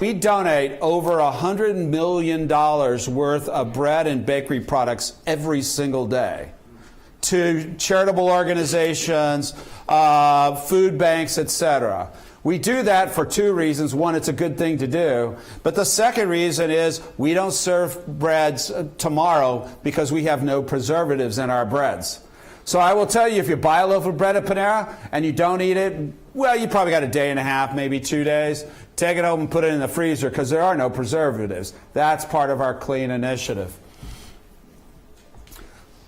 We donate over $100 million worth of bread and bakery products every single day to charitable organizations, food banks, etc. We do that for two reasons. One, it's a good thing to do. But the second reason is we don't serve breads tomorrow because we have no preservatives in our breads. So I will tell you, if you buy a loaf of bread at Panera and you don't eat it, well, you probably got a day and a half, maybe 2 days. Take it home and put it in the freezer because there are no preservatives. That's part of our clean initiative.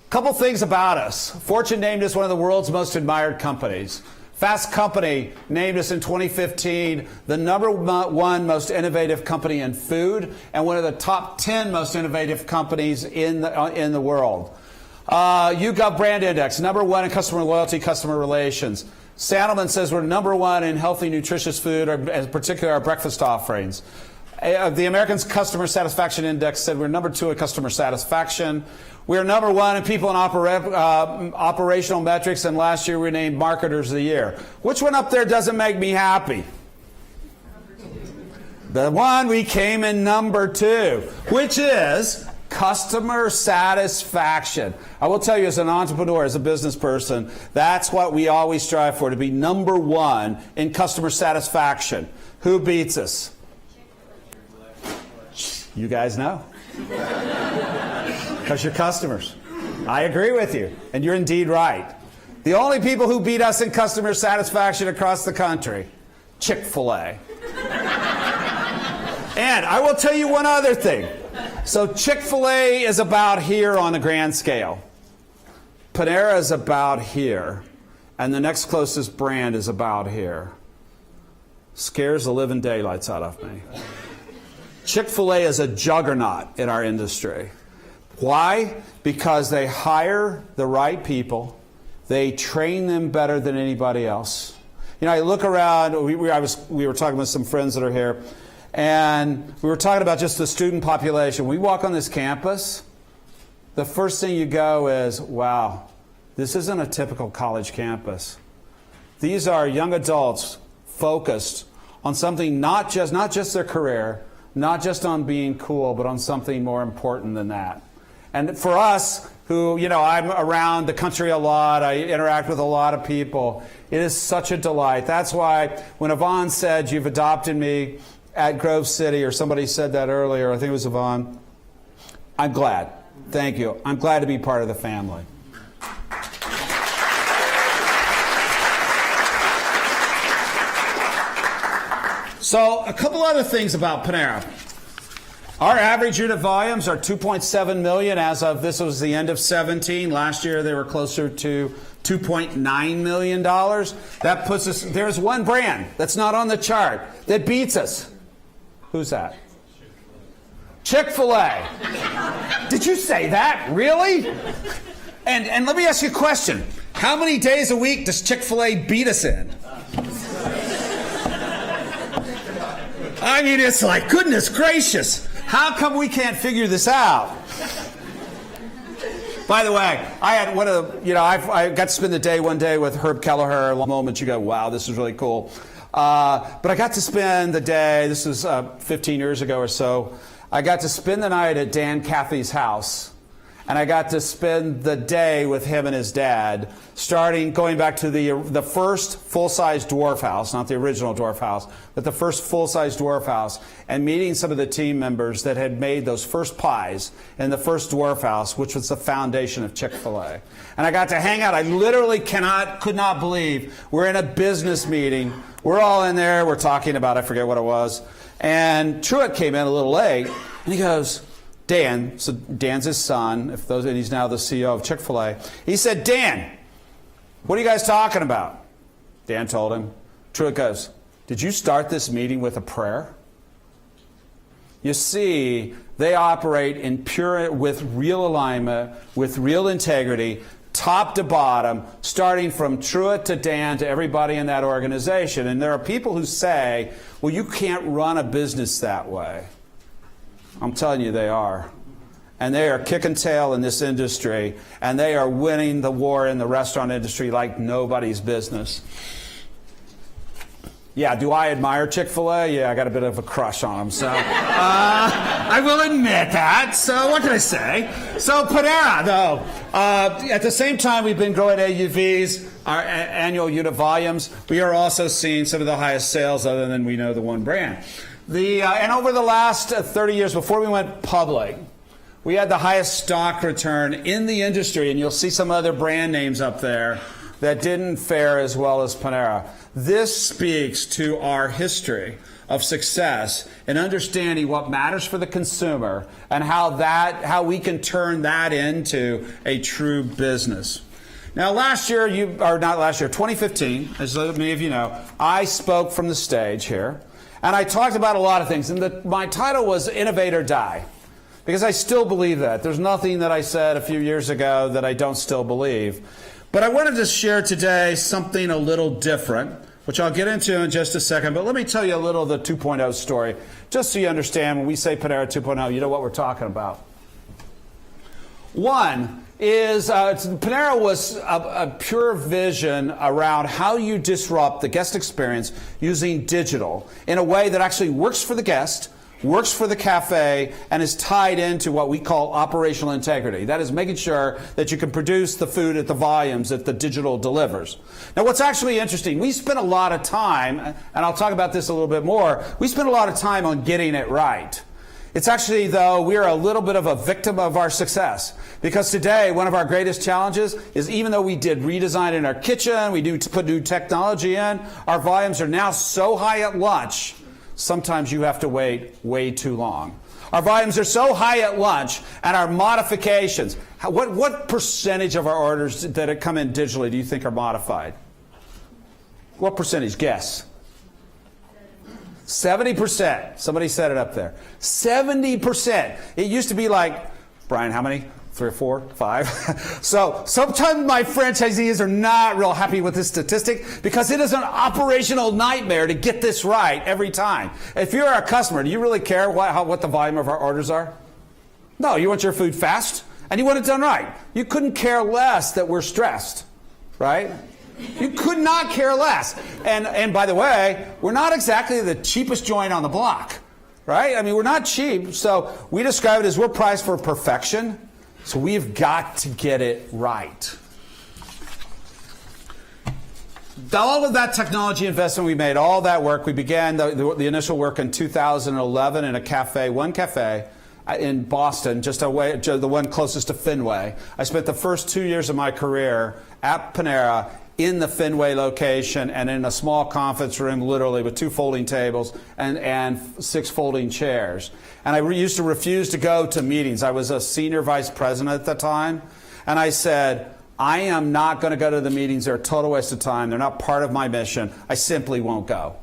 Couple things about us. Fortune named us one of the world's most admired companies. Fast Company named us in 2015 the #1 most innovative company in food and one of the top 10 most innovative companies in the world. YouGov Brand Index, #1 in customer loyalty, customer relations. Sandelman says we're #1 in healthy, nutritious food, or in particular our breakfast offerings. The American Customer Satisfaction Index said we're #2 in customer satisfaction. We're #1 in people and operational metrics, and last year we were named Marketers of the Year. Which one up there doesn't make me happy? The one we came in #2, which is customer satisfaction. I will tell you, as an entrepreneur, as a business person, that's what we always strive for, to be #1 in customer satisfaction. Who beats us? You guys know. Because you're customers. I agree with you, and you're indeed right. The only people who beat us in customer satisfaction across the country, Chick-fil-A. And I will tell you one other thing. So Chick-fil-A is about here on a grand scale. Panera is about here. And the next closest brand is about here. Scares the living daylights out of me. Chick-fil-A is a juggernaut in our industry. Why? Because they hire the right people. They train them better than anybody else. You know, I look around, we were talking with some friends that are here, and we were talking about just the student population. We walk on this campus, the first thing you go is, wow, this isn't a typical college campus. These are young adults focused on something, not just their career, not just on being cool, but on something more important than that. And for us, who, you know, I'm around the country a lot, I interact with a lot of people, it is such a delight. That's why when Yvonne said, you've adopted me at Grove City, or somebody said that earlier, I think it was Yvonne, I'm glad. Thank you. I'm glad to be part of the family. So, a couple other things about Panera. Our average unit volumes are 2.7 million as of, this was the end of 17. Last year they were closer to $2.9 million. That puts us, there's one brand that's not on the chart that beats us. Who's that? Chick-fil-A. Did you say that? Really? And let me ask you a question. How many days a week does Chick-fil-A beat us in? I mean, it's like, goodness gracious. How come we can't figure this out? By the way, I had one of the, I got to spend the day one day with Herb Kelleher. A moment you go, wow, this is really cool. But I got to spend the day, this was 15 years ago or so, I got to spend the night at Dan Cathy's house. And I got to spend the day with him and his dad, going back to the first full-size dwarf house, not the original dwarf house, but the first full-size dwarf house, and meeting some of the team members that had made those first pies in the first dwarf house, which was the foundation of Chick-fil-A. And I got to hang out. I literally could not believe we're in a business meeting. We're all in there. We're talking about, I forget what it was. And Truett came in a little late, and he goes, Dan, so Dan's his son, and he's now the CEO of Chick-fil-A. He said, Dan, what are you guys talking about? Dan told him. Truett goes, did you start this meeting with a prayer? You see, they operate with real alignment, with real integrity, top to bottom, starting from Truett to Dan to everybody in that organization. And there are people who say, well, you can't run a business that way. I'm telling you they are. And they are kicking tail in this industry, and they are winning the war in the restaurant industry like nobody's business. Yeah, do I admire Chick-fil-A? Yeah, I got a bit of a crush on them, so I will admit that. So what can I say? So Panera, though, at the same time we've been growing AUVs, our annual unit volumes, we are also seeing some of the highest sales other than we know the one brand. And over the last 30 years, before we went public, we had the highest stock return in the industry, and you'll see some other brand names up there that didn't fare as well as Panera. This speaks to our history of success and understanding what matters for the consumer and how we can turn that into a true business. Now, 2015, as many of you know, I spoke from the stage here, and I talked about a lot of things, and my title was Innovate or Die, because I still believe that. There's nothing that I said a few years ago that I don't still believe. But I wanted to share today something a little different, which I'll get into in just a second. But let me tell you a little of the 2.0 story, just so you understand when we say Panera 2.0, you know what we're talking about. One is Panera was a pure vision around how you disrupt the guest experience using digital in a way that actually works for the guest, works for the cafe, and is tied into what we call operational integrity. That is making sure that you can produce the food at the volumes that the digital delivers. Now, what's actually interesting, we spent a lot of time, and I'll talk about this a little bit more, we spent a lot of time on getting it right. It's actually, though, we're a little bit of a victim of our success. Because today, one of our greatest challenges is even though we did redesign in our kitchen, we do put new technology in, our volumes are now so high at lunch, sometimes you have to wait way too long. Our volumes are so high at lunch, and our modifications, what percentage of our orders that come in digitally do you think are modified? What percentage? Guess. 70%. Somebody said it up there. 70%. It used to be like, Brian, how many? 3 or 4, 5. So sometimes my franchisees are not real happy with this statistic because it is an operational nightmare to get this right every time. If you're a customer, do you really care what the volume of our orders are? No, you want your food fast and you want it done right. You couldn't care less that we're stressed, right? You could not care less. And by the way, we're not exactly the cheapest joint on the block, right? I mean, we're not cheap. So we describe it as we're priced for perfection. So we've got to get it right. All of that technology investment we made, all that work, we began the initial work in 2011 in one cafe in Boston, just the one closest to Fenway. I spent the first 2 years of my career at Panera in the Fenway location and in a small conference room, literally with 2 folding tables and 6 folding chairs. And I used to refuse to go to meetings. I was a senior vice president at the time. And I said, I am not going to go to the meetings. They're a total waste of time. They're not part of my mission. I simply won't go.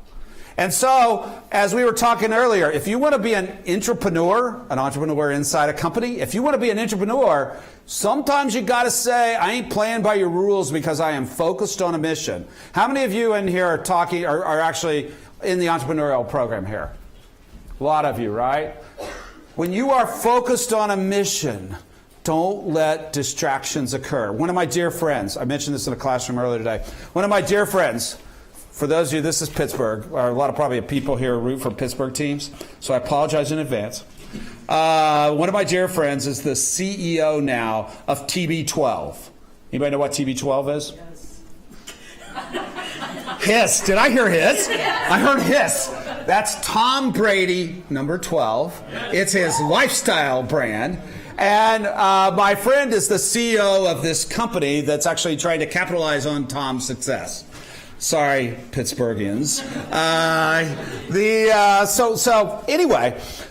And so, as we were talking earlier, if you want to be an entrepreneur inside a company, if you want to be an entrepreneur, sometimes you got to say, I ain't playing by your rules because I am focused on a mission. How many of you in here are actually in the entrepreneurial program here? A lot of you, right? When you are focused on a mission, don't let distractions occur. One of my dear friends, I mentioned this in a classroom earlier today, one of my dear friends, for those of you, this is Pittsburgh. A lot of probably people here root for Pittsburgh teams, so I apologize in advance. One of my dear friends is the CEO now of TB12. Anybody know what TB12 is? Yes. Hiss. Did I hear hiss? I heard hiss. That's Tom Brady, number 12. It's his lifestyle brand. And my friend is the CEO of this company that's actually trying to capitalize on Tom's success. Sorry, Pittsburghians.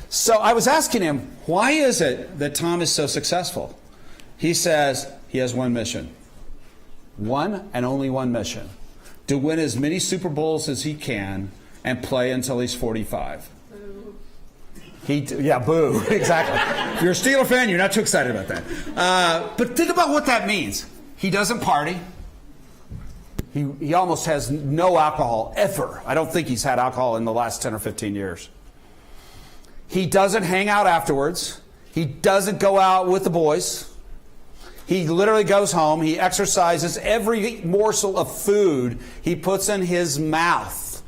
So I was asking him, why is it that Tom is so successful? He says he has one mission. One and only one mission. To win as many Super Bowls as he can and play until he's 45. Boo. Boo, exactly. If you're a Steeler fan, you're not too excited about that. But think about what that means. He doesn't party. He almost has no alcohol ever. I don't think he's had alcohol in the last 10 or 15 years. He doesn't hang out afterwards. He doesn't go out with the boys. He literally goes home. He exercises. Every morsel of food he puts in his mouth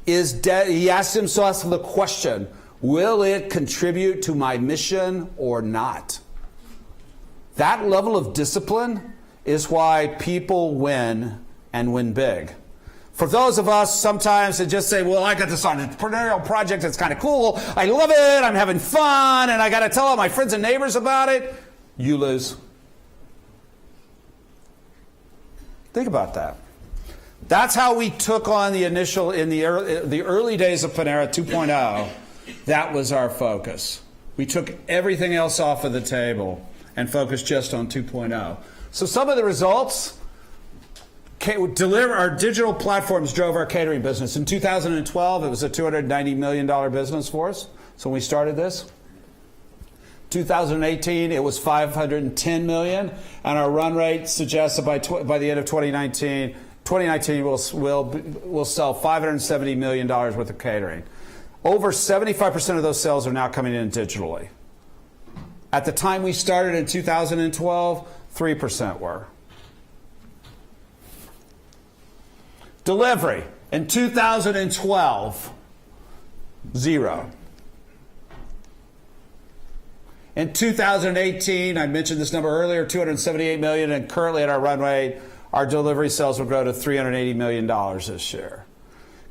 he asked himself the question, will it contribute to my mission or not? That level of discipline is why people win and win big. For those of us sometimes that just say, well, I got this entrepreneurial project, it's kind of cool, I love it, I'm having fun, and I got to tell all my friends and neighbors about it, you lose. Think about that. That's how we took on the initial, in the early days of Panera 2.0, that was our focus. We took everything else off of the table and focused just on 2.0. So some of the results, our digital platforms drove our catering business. In 2012, it was a $290 million business for us. So when we started this, 2018, it was $510 million, and our run rate suggests that by the end of 2019, we'll sell $570 million worth of catering. Over 75% of those sales are now coming in digitally. At the time we started in 2012, 3% were. Delivery, in 2012, 0. In 2018, I mentioned this number earlier, $278 million, and currently at our run rate, our delivery sales will grow to $380 million this year.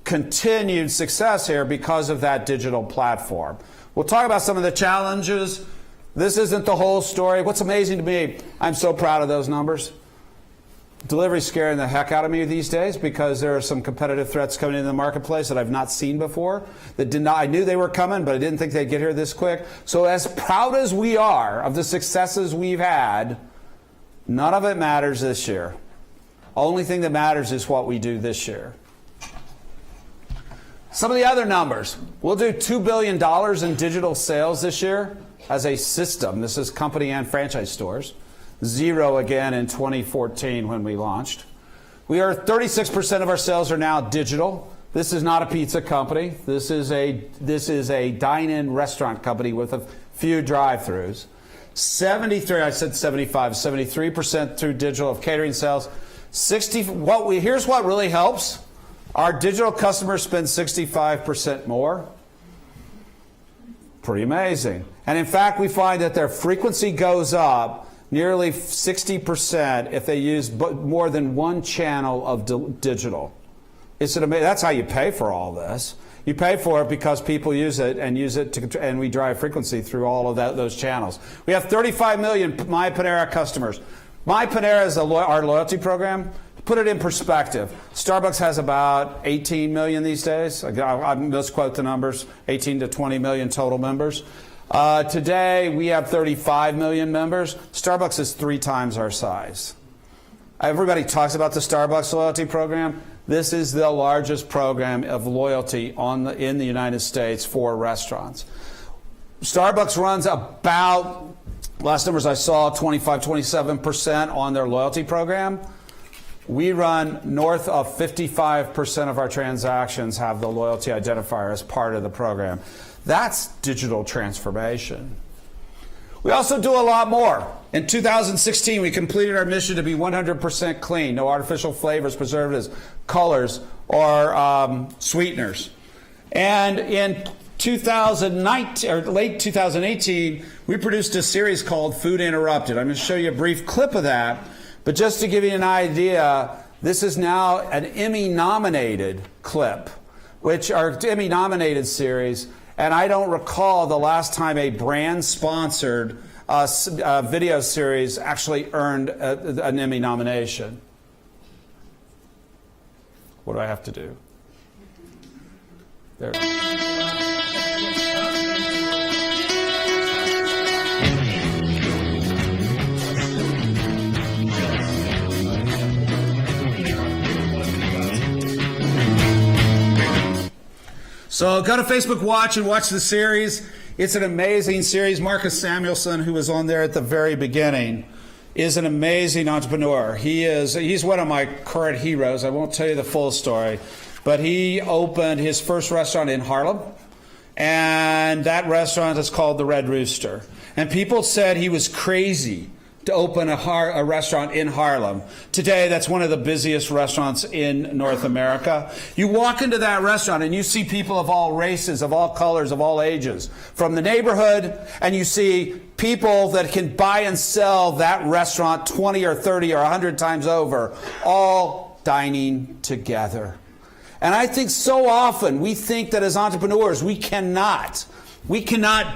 Continued success here because of that digital platform. We'll talk about some of the challenges. This isn't the whole story. What's amazing to me, I'm so proud of those numbers. Delivery's scaring the heck out of me these days because there are some competitive threats coming into the marketplace that I've not seen before. I knew they were coming, but I didn't think they'd get here this quick. So as proud as we are of the successes we've had, none of it matters this year. Only thing that matters is what we do this year. Some of the other numbers. We'll do $2 billion in digital sales this year as a system. This is company and franchise stores. 0 again in 2014 when we launched. 36% of our sales are now digital. This is not a pizza company. This is a dine-in restaurant company with a few drive-throughs. 73% through digital of catering sales. Here's what really helps. Our digital customers spend 65% more. Pretty amazing. And in fact, we find that their frequency goes up nearly 60% if they use more than one channel of digital. That's how you pay for all this. You pay for it because people use it, and we drive frequency through all of those channels. We have 35 million My Panera customers. My Panera is our loyalty program. To put it in perspective, Starbucks has about 18 million these days. Let's quote the numbers, 18 to 20 million total members. Today, we have 35 million members. Starbucks is 3 times our size. Everybody talks about the Starbucks loyalty program. This is the largest program of loyalty in the United States for restaurants. Starbucks runs about, last numbers I saw, 25-27% on their loyalty program. We run north of 55% of our transactions have the loyalty identifier as part of the program. That's digital transformation. We also do a lot more. In 2016, we completed our mission to be 100% clean, no artificial flavors, preservatives, colors, or sweeteners. And in 2019, or late 2018, we produced a series called Food Interrupted. I'm going to show you a brief clip of that, but just to give you an idea, this is now an Emmy-nominated clip, which are Emmy-nominated series. And I don't recall the last time a brand-sponsored video series actually earned an Emmy nomination. What do I have to do? There. So go to Facebook Watch and watch the series. It's an amazing series. Marcus Samuelsson, who was on there at the very beginning, is an amazing entrepreneur. He's one of my current heroes. I won't tell you the full story, but he opened his first restaurant in Harlem, and that restaurant is called the Red Rooster. And people said he was crazy to open a restaurant in Harlem. Today, that's one of the busiest restaurants in North America. You walk into that restaurant and you see people of all races, of all colors, of all ages from the neighborhood, and you see people that can buy and sell that restaurant 20 or 30 or 100 times over, all dining together. And I think so often we think that as entrepreneurs we cannot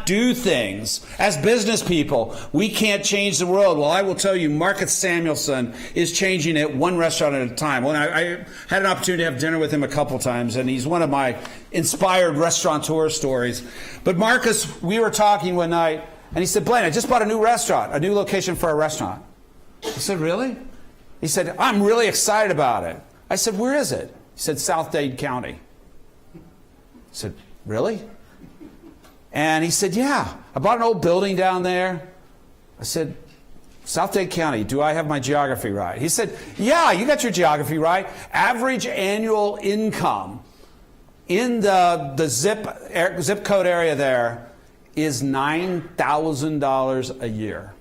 do things. As business people, we can't change the world. Well, I will tell you, Marcus Samuelsson is changing it one restaurant at a time. Well, I had an opportunity to have dinner with him a couple times, and he's one of my inspired restaurateur stories. But Marcus, we were talking one night, and he said, Blaine, I just bought a new restaurant, a new location for a restaurant. I said, really? He said, I'm really excited about it. I said, where is it? He said, South Dade County. I said, really? And he said, yeah, I bought an old building down there. I said, South Dade County, do I have my geography right? He said, yeah, you got your geography right. Average annual income in the zip code area there is $9,000 a year.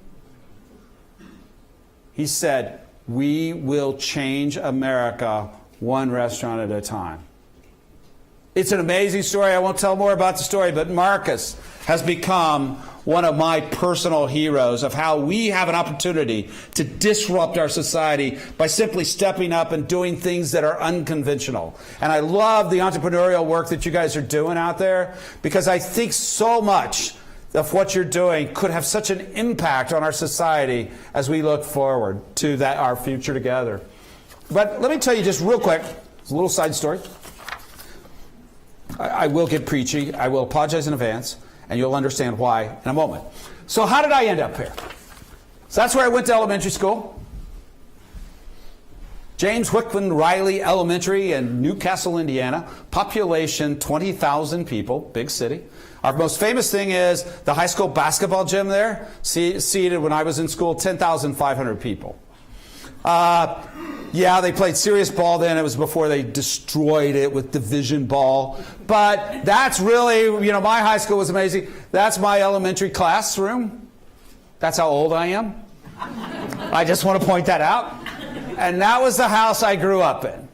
He said, we will change America one restaurant at a time. It's an amazing story. I won't tell more about the story, but Marcus has become one of my personal heroes of how we have an opportunity to disrupt our society by simply stepping up and doing things that are unconventional. And I love the entrepreneurial work that you guys are doing out there, because I think so much of what you're doing could have such an impact on our society as we look forward to our future together. But let me tell you just real quick, it's a little side story. I will get preachy. I will apologize in advance, and you'll understand why in a moment. So how did I end up here? So that's where I went to elementary school. James Whitman Riley Elementary in Newcastle, Indiana. Population 20,000 people, big city. Our most famous thing is the high school basketball gym there. Seated when I was in school, 10,500 people. Yeah, they played serious ball then. It was before they destroyed it with division ball. But that's really, my high school was amazing. That's my elementary classroom. That's how old I am. I just want to point that out. And that was the house I grew up in.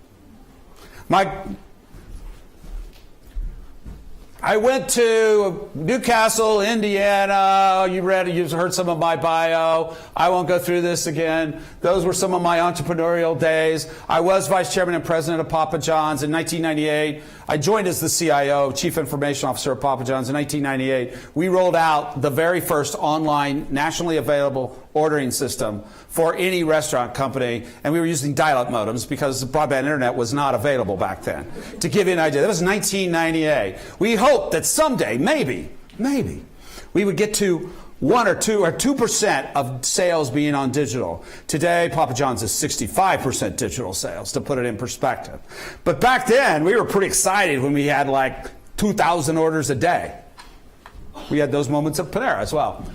I went to Newcastle, Indiana. You've heard some of my bio. I won't go through this again. Those were some of my entrepreneurial days. I was vice chairman and president of Papa John's in 1998. I joined as the CIO, Chief Information Officer of Papa John's in 1998. We rolled out the very first online, nationally available ordering system for any restaurant company, and we were using dial-up modems because the broadband internet was not available back then. To give you an idea, that was 1998. We hoped that someday, maybe, we would get to 1 or 2% of sales being on digital. Today, Papa John's is 65% digital sales, to put it in perspective. But back then, we were pretty excited when we had like 2,000 orders a day. We had those moments at Panera as well.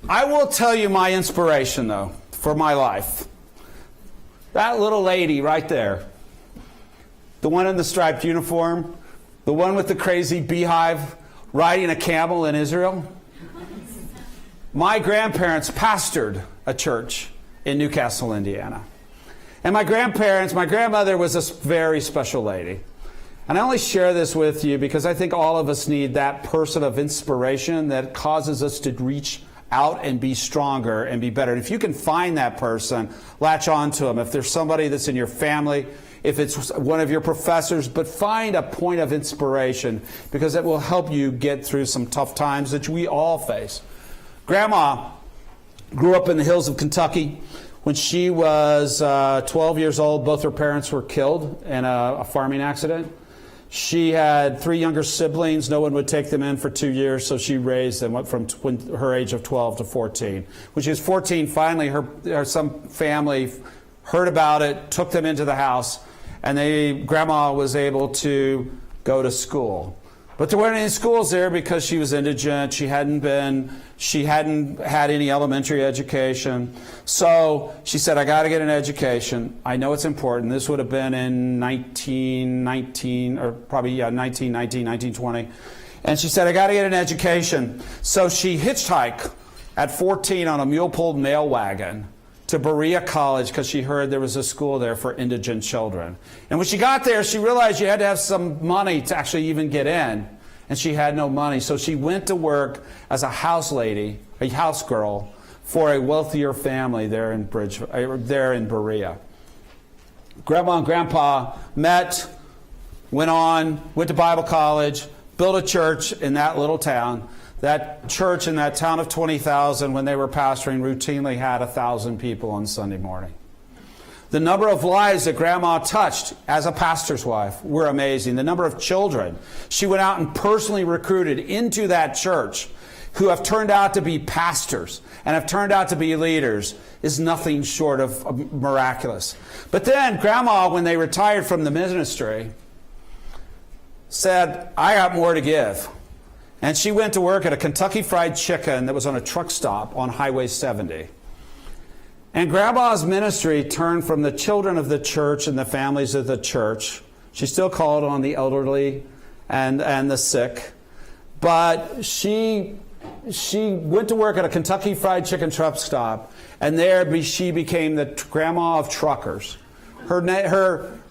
I will tell you my inspiration, though, for my life. That little lady right there, the one in the striped uniform, the one with the crazy beehive riding a camel in Israel. My grandparents pastored a church in Newcastle, Indiana. And my grandmother was a very special lady. And I only share this with you because I think all of us need that person of inspiration that causes us to reach out and be stronger and be better. And if you can find that person, latch on to them. If there's somebody that's in your family, if it's one of your professors, but find a point of inspiration, because it will help you get through some tough times that we all face. Grandma grew up in the hills of Kentucky. When she was 12 years old, both her parents were killed in a farming accident. She had 3 younger siblings. No one would take them in for 2 years, so she raised them up from her age of 12 to 14. When she was 14, finally, some family heard about it, took them into the house, and Grandma was able to go to school. But there weren't any schools there because she was indigent. She hadn't had any elementary education. So she said, I got to get an education. I know it's important. This would have been in 1919, or probably, 1920. And she said, I got to get an education. So she hitchhiked at 14 on a mule-pulled mail wagon to Berea College because she heard there was a school there for indigent children. And when she got there, she realized you had to have some money to actually even get in, and she had no money. So she went to work as a house lady, a house girl, for a wealthier family there in Berea. Grandma and Grandpa met, went to Bible college, built a church in that little town. That church in that town of 20,000, when they were pastoring, routinely had 1,000 people on Sunday morning. The number of lives that Grandma touched as a pastor's wife were amazing. The number of children she went out and personally recruited into that church who have turned out to be pastors and have turned out to be leaders is nothing short of miraculous. But then Grandma, when they retired from the ministry, said, I got more to give. And she went to work at a Kentucky Fried Chicken that was on a truck stop on Highway 70. And Grandma's ministry turned from the children of the church and the families of the church. She still called on the elderly and the sick. But she went to work at a Kentucky Fried Chicken truck stop, and there she became the grandma of truckers. Her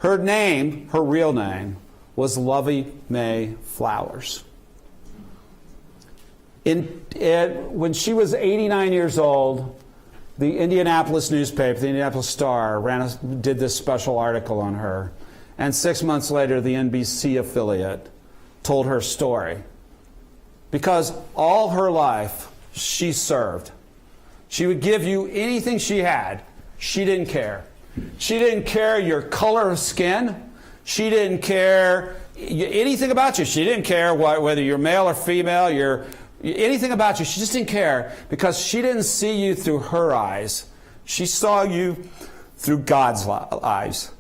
real name, was Lovey Mae Flowers. When she was 89 years old, the Indianapolis newspaper, the Indianapolis Star, did this special article on her. And 6 months later, the NBC affiliate told her story. Because all her life, she served. She would give you anything she had. She didn't care. She didn't care your color of skin. She didn't care anything about you. She didn't care whether you're male or female, anything about you. She just didn't care because she didn't see you through her eyes. She saw you through God's eyes.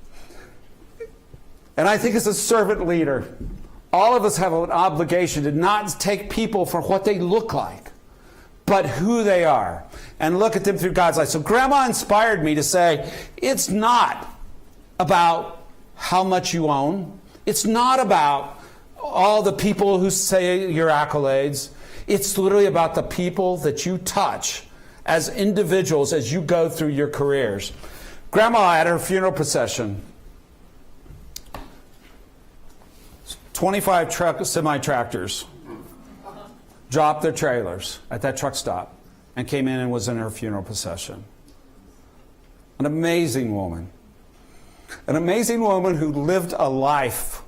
And I think as a servant leader, all of us have an obligation to not take people for what they look like, but who they are, and look at them through God's eyes. So Grandma inspired me to say, it's not about how much you own. It's not about all the people who say your accolades. It's literally about the people that you touch as individuals as you go through your careers. Grandma, at her funeral procession, 25 semi-tractors dropped their trailers at that truck stop and came in and was in her funeral procession. An amazing woman. An amazing woman who lived a life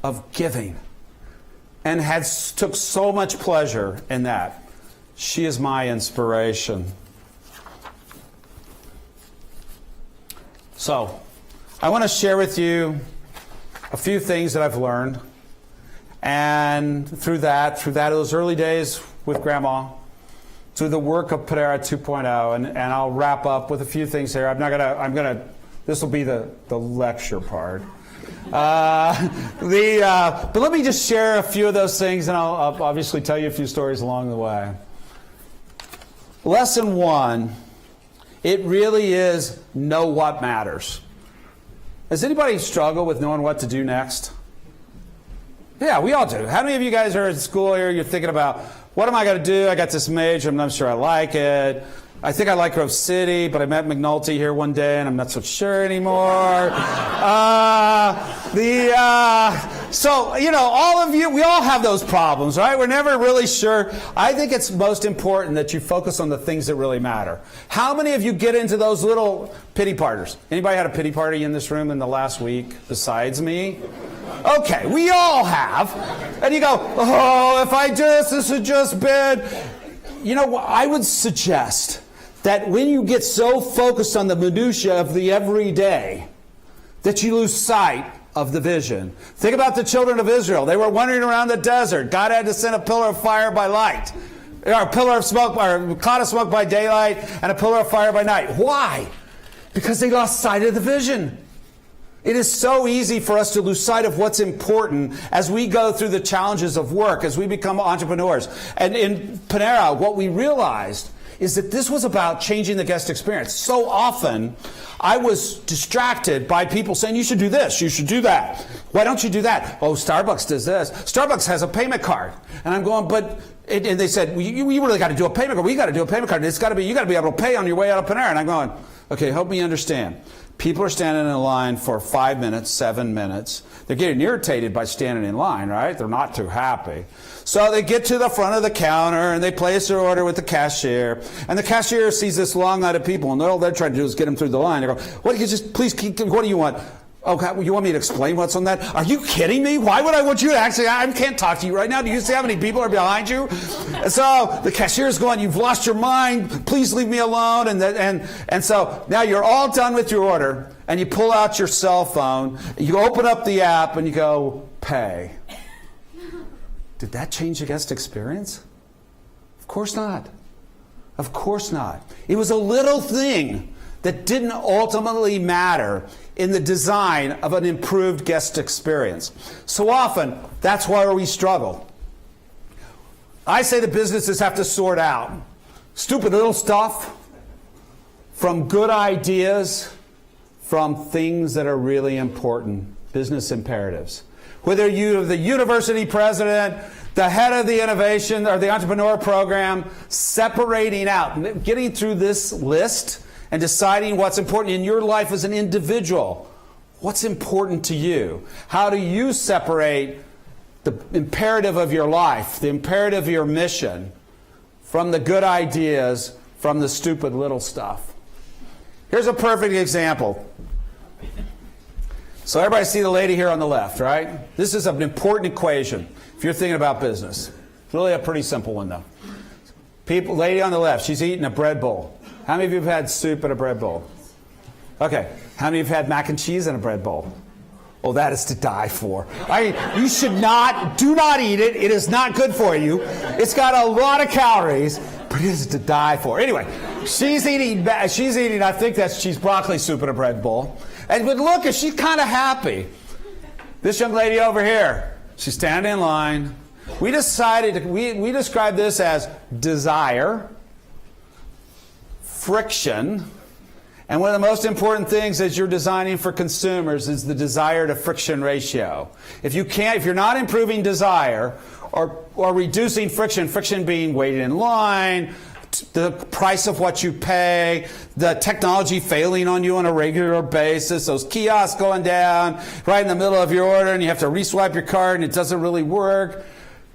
of giving and took so much pleasure in that. She is my inspiration. So, I want to share with you a few things that I've learned. And through those early days with Grandma, through the work of Panera 2.0, and I'll wrap up with a few things here. This will be the lecture part. But let me just share a few of those things, and I'll obviously tell you a few stories along the way. Lesson 1, it really is know what matters. Does anybody struggle with knowing what to do next? Yeah, we all do. How many of you guys are at school here, you're thinking about, what am I going to do? I got this major, I'm not sure I like it. I think I like Grove City, but I met McNulty here one day, and I'm not so sure anymore. So, all of you, we all have those problems, right? We're never really sure. I think it's most important that you focus on the things that really matter. How many of you get into those little pity parties? Anybody had a pity party in this room in the last week besides me? Okay, we all have. And you go, oh, if I do this would just been. I would suggest that when you get so focused on the minutia of the everyday, that you lose sight of the vision. Think about the children of Israel. They were wandering around the desert. God had to send a pillar of fire by light, or a pillar of smoke, or a cloud of smoke by daylight, and a pillar of fire by night. Why? Because they lost sight of the vision. It is so easy for us to lose sight of what's important as we go through the challenges of work, as we become entrepreneurs. And in Panera, what we realized is that this was about changing the guest experience. So often, I was distracted by people saying, you should do this, you should do that. Why don't you do that? Oh, Starbucks does this. Starbucks has a payment card. And I'm going, but And they said, we really got to do a payment card. We got to do a payment card. You got to be able to pay on your way out of Panera. And I'm going, okay, help me understand. People are standing in line for 5 minutes, 7 minutes. They're getting irritated by standing in line, right? They're not too happy. So they get to the front of the counter and they place their order with the cashier. And the cashier sees this long line of people, and all they're trying to do is get them through the line. They go, what do you want? Okay, you want me to explain what's on that? Are you kidding me? Why would I want you to actually? I can't talk to you right now. Do you see how many people are behind you? And so the cashier's going, you've lost your mind. Please leave me alone. And so now you're all done with your order, and you pull out your cell phone, you open up the app, and you go, pay. Did that change the guest experience? Of course not. Of course not. It was a little thing that didn't ultimately matter in the design of an improved guest experience. So often, that's why we struggle. I say the businesses have to sort out stupid little stuff from good ideas, from things that are really important, business imperatives. Whether you're the university president, the head of the innovation or the entrepreneur program, separating out, getting through this list and deciding what's important in your life as an individual. What's important to you? How do you separate the imperative of your life, the imperative of your mission, from the good ideas, from the stupid little stuff? Here's a perfect example. So everybody see the lady here on the left, right? This is an important equation if you're thinking about business. It's really a pretty simple one, though. Lady on the left, she's eating a bread bowl. How many of you have had soup in a bread bowl? Okay. How many of you have had mac and cheese in a bread bowl? Oh, that is to die for. You do not eat it. It is not good for you. It's got a lot of calories, but it is to die for. Anyway, she's eating, I think she's broccoli soup in a bread bowl. But look, she's kind of happy. This young lady over here, she's standing in line. We describe this as desire, friction, and one of the most important things as you're designing for consumers is the desire to friction ratio. If you're not improving desire or reducing friction being waiting in line, the price of what you pay, the technology failing on you on a regular basis, those kiosks going down right in the middle of your order and you have to re-swipe your card and it doesn't really work.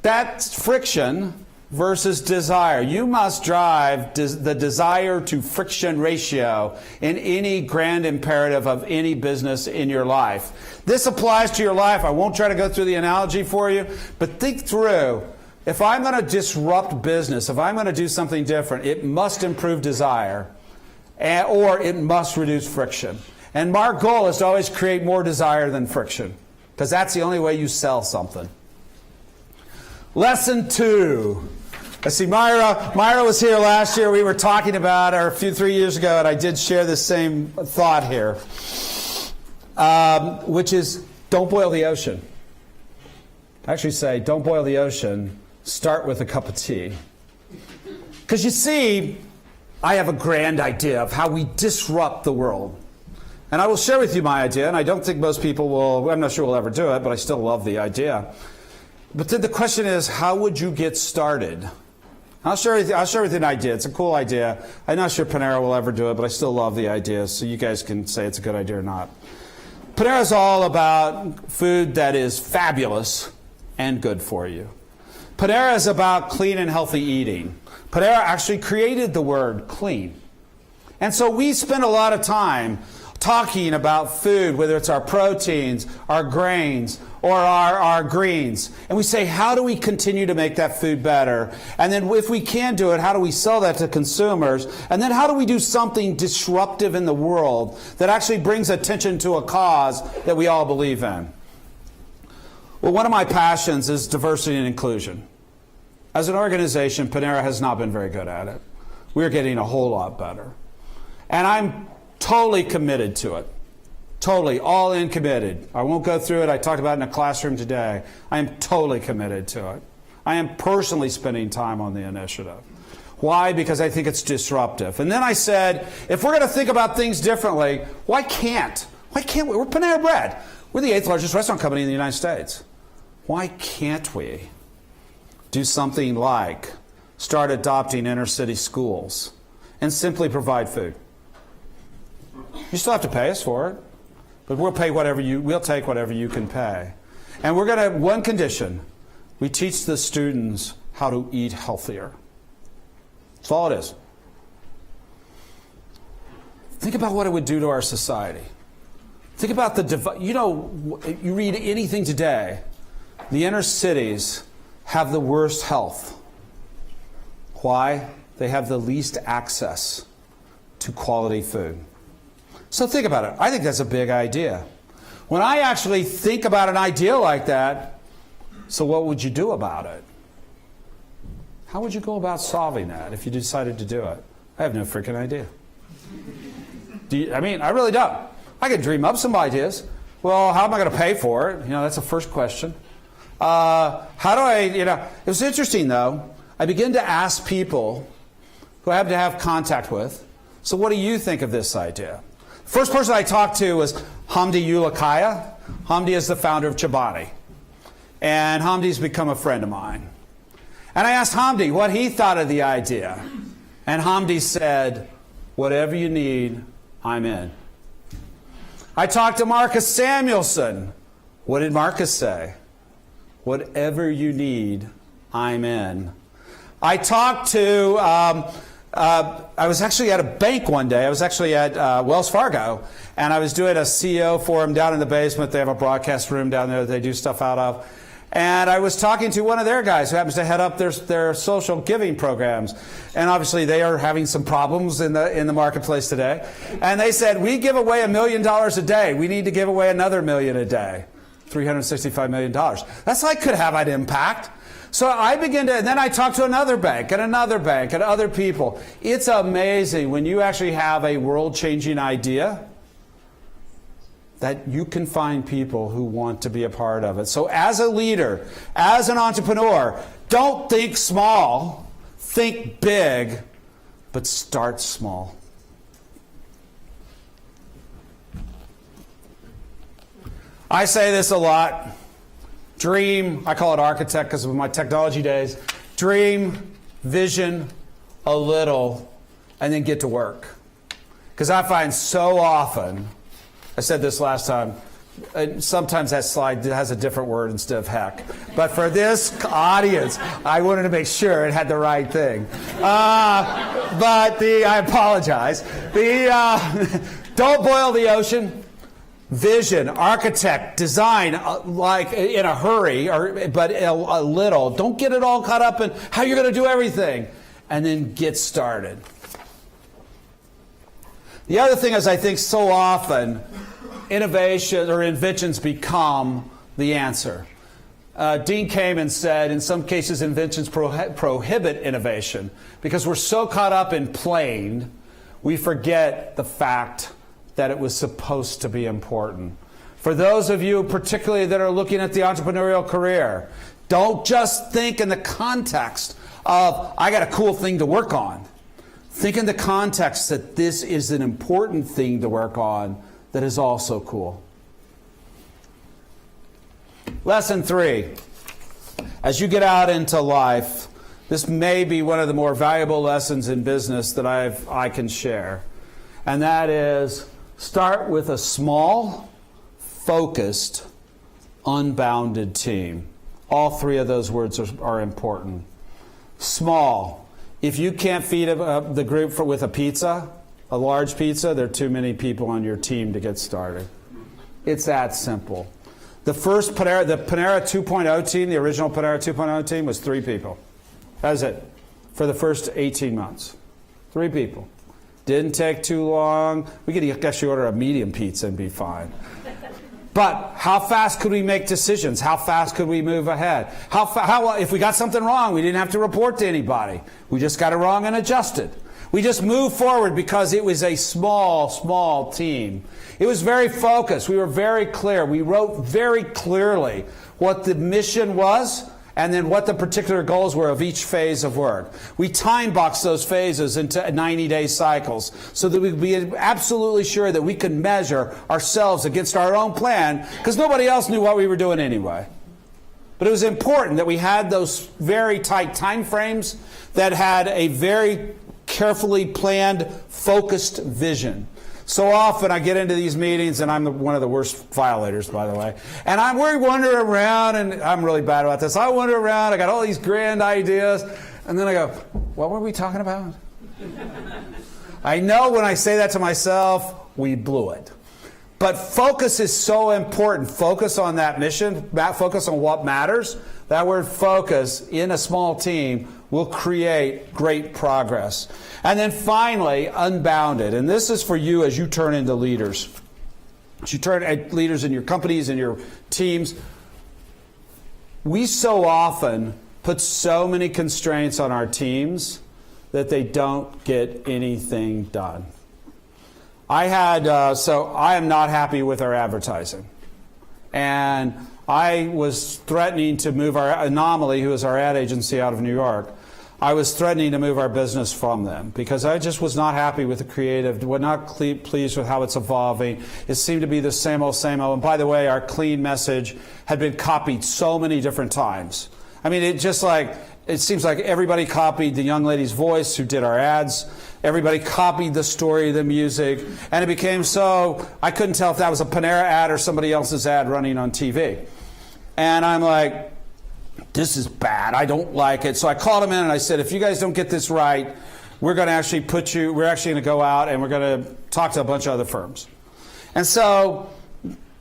That's friction versus desire. You must drive the desire to friction ratio in any grand imperative of any business in your life. This applies to your life. I won't try to go through the analogy for you, but think through, if I'm going to disrupt business, if I'm going to do something different, it must improve desire or it must reduce friction. And our goal is to always create more desire than friction, because that's the only way you sell something. Lesson 2. Let's see, Myra was here last year. We were talking about her 3 years ago, and I did share the same thought here, which is don't boil the ocean. I actually say don't boil the ocean, start with a cup of tea. Because you see, I have a grand idea of how we disrupt the world. And I will share with you my idea, and I don't think most people will, I'm not sure we'll ever do it, but I still love the idea. But then the question is, how would you get started? I'll share with you an idea. It's a cool idea. I'm not sure Panera will ever do it, but I still love the idea, so you guys can say it's a good idea or not. Panera is all about food that is fabulous and good for you. Panera is about clean and healthy eating. Panera actually created the word clean. And so we spend a lot of time talking about food, whether it's our proteins, our grains, or our greens. And we say, how do we continue to make that food better? And then if we can do it, how do we sell that to consumers? And then how do we do something disruptive in the world that actually brings attention to a cause that we all believe in? Well, one of my passions is diversity and inclusion. As an organization, Panera has not been very good at it. We're getting a whole lot better. And I'm totally committed to it. Totally, all in committed. I won't go through it. I talked about it in a classroom today. I am totally committed to it. I am personally spending time on the initiative. Why? Because I think it's disruptive. And then I said, if we're going to think about things differently, why can't we? We're Panera Bread. We're the 8th largest restaurant company in the United States. Why can't we do something like start adopting inner city schools and simply provide food. You still have to pay us for it, but we'll take whatever you can pay. And we're going to, one condition, we teach the students how to eat healthier. That's all it is. Think about what it would do to our society. Think about you read anything today, the inner cities have the worst health. Why? They have the least access to quality food. So think about it. I think that's a big idea. When I actually think about an idea like that, so what would you do about it? How would you go about solving that if you decided to do it? I have no freaking idea. I really don't. I could dream up some ideas. Well, how am I going to pay for it? That's the first question. It was interesting though. I began to ask people who I happen to have contact with, so what do you think of this idea? First person I talked to was Hamdi Ulukaya. Hamdi is the founder of Chobani. And Hamdi's become a friend of mine. And I asked Hamdi what he thought of the idea. And Hamdi said, whatever you need, I'm in. I talked to Marcus Samuelson. What did Marcus say? Whatever you need, I'm in. I talked to, I was actually at a bank one day. I was actually at Wells Fargo, and I was doing a CEO forum down in the basement. They have a broadcast room down there that they do stuff out of. And I was talking to one of their guys who happens to head up their social giving programs. And obviously they are having some problems in the marketplace today. And they said, we give away $1 million a day. We need to give away another $1 million a day. $365 million. That's like could have an impact. So I began to, and then I talked to another bank and other people. It's amazing when you actually have a world-changing idea that you can find people who want to be a part of it. So as a leader, as an entrepreneur, don't think small, think big, but start small. I say this a lot. Dream, I call it architect because of my technology days. Dream, vision, a little, and then get to work. Because I find so often, I said this last time, sometimes that slide has a different word instead of heck. But for this audience, I wanted to make sure it had the right thing. I apologize. Don't boil the ocean. Vision, architect, design, like in a hurry, but a little. Don't get it all caught up in how you're going to do everything. And then get started. The other thing is I think so often innovation or inventions become the answer. Dean Kamen said in some cases inventions prohibit innovation because we're so caught up in playing, we forget the fact that it was supposed to be important. For those of you particularly that are looking at the entrepreneurial career, don't just think in the context of, I got a cool thing to work on. Think in the context that this is an important thing to work on that is also cool. Lesson 3. As you get out into life, this may be one of the more valuable lessons in business that I can share. And that is, start with a small, focused, unbounded team. All three of those words are important. Small. If you can't feed the group with a pizza, a large pizza, there are too many people on your team to get started. It's that simple. The first Panera 2.0 team, the original Panera 2.0 team, was 3 people. That was it. For the first 18 months. 3 people. Didn't take too long. We could actually order a medium pizza and be fine. But how fast could we make decisions? How fast could we move ahead? If we got something wrong, we didn't have to report to anybody. We just got it wrong and adjusted. We just moved forward because it was a small team. It was very focused. We were very clear. We wrote very clearly what the mission was and then what the particular goals were of each phase of work. We time-boxed those phases into 90-day cycles so that we could be absolutely sure that we could measure ourselves against our own plan because nobody else knew what we were doing anyway. But it was important that we had those very tight time frames that had a very carefully planned, focused vision. So often I get into these meetings, and I'm one of the worst violators, by the way, and we're wandering around, and I'm really bad about this. I wander around, I got all these grand ideas, and then I go, what were we talking about? I know when I say that to myself, we blew it. But focus is so important. Focus on that mission, focus on what matters. That word focus in a small team will create great progress. And then finally, unbounded. And this is for you as you turn into leaders. As you turn leaders in your companies and your teams. We so often put so many constraints on our teams that they don't get anything done. So I am not happy with our advertising. And I was threatening to move our Anomaly, who is our ad agency out of New York, I was threatening to move our business from them because I just was not happy with the creative, was not pleased with how it's evolving. It seemed to be the same old, same old. And by the way, our clean message had been copied so many different times. I mean, it seems like everybody copied the young lady's voice who did our ads. Everybody copied the story, the music, and it became so I couldn't tell if that was a Panera ad or somebody else's ad running on TV. And I'm like, this is bad. I don't like it. So I called them in and I said, if you guys don't get this right, we're going to actually we're actually going to go out and we're going to talk to a bunch of other firms. And so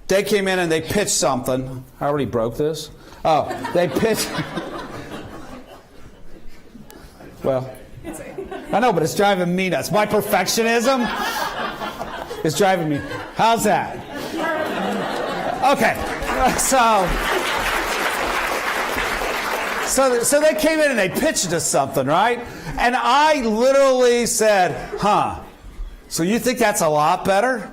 they came in and they pitched something. I already broke this. Oh, they pitched. Well, I know, but it's driving me nuts. My perfectionism is driving me. How's that? Okay. So they came in and they pitched us something, right? And I literally said, so you think that's a lot better?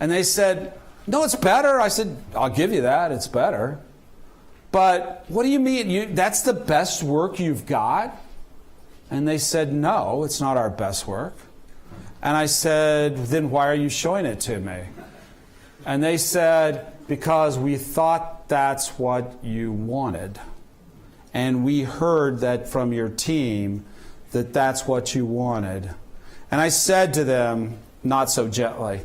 And they said, no, it's better. I said, I'll give you that. It's better. But what do you mean? That's the best work you've got? And they said, no, it's not our best work. And I said, then why are you showing it to me? And they said, because we thought that's what you wanted. And we heard that from your team that that's what you wanted. And I said to them, not so gently,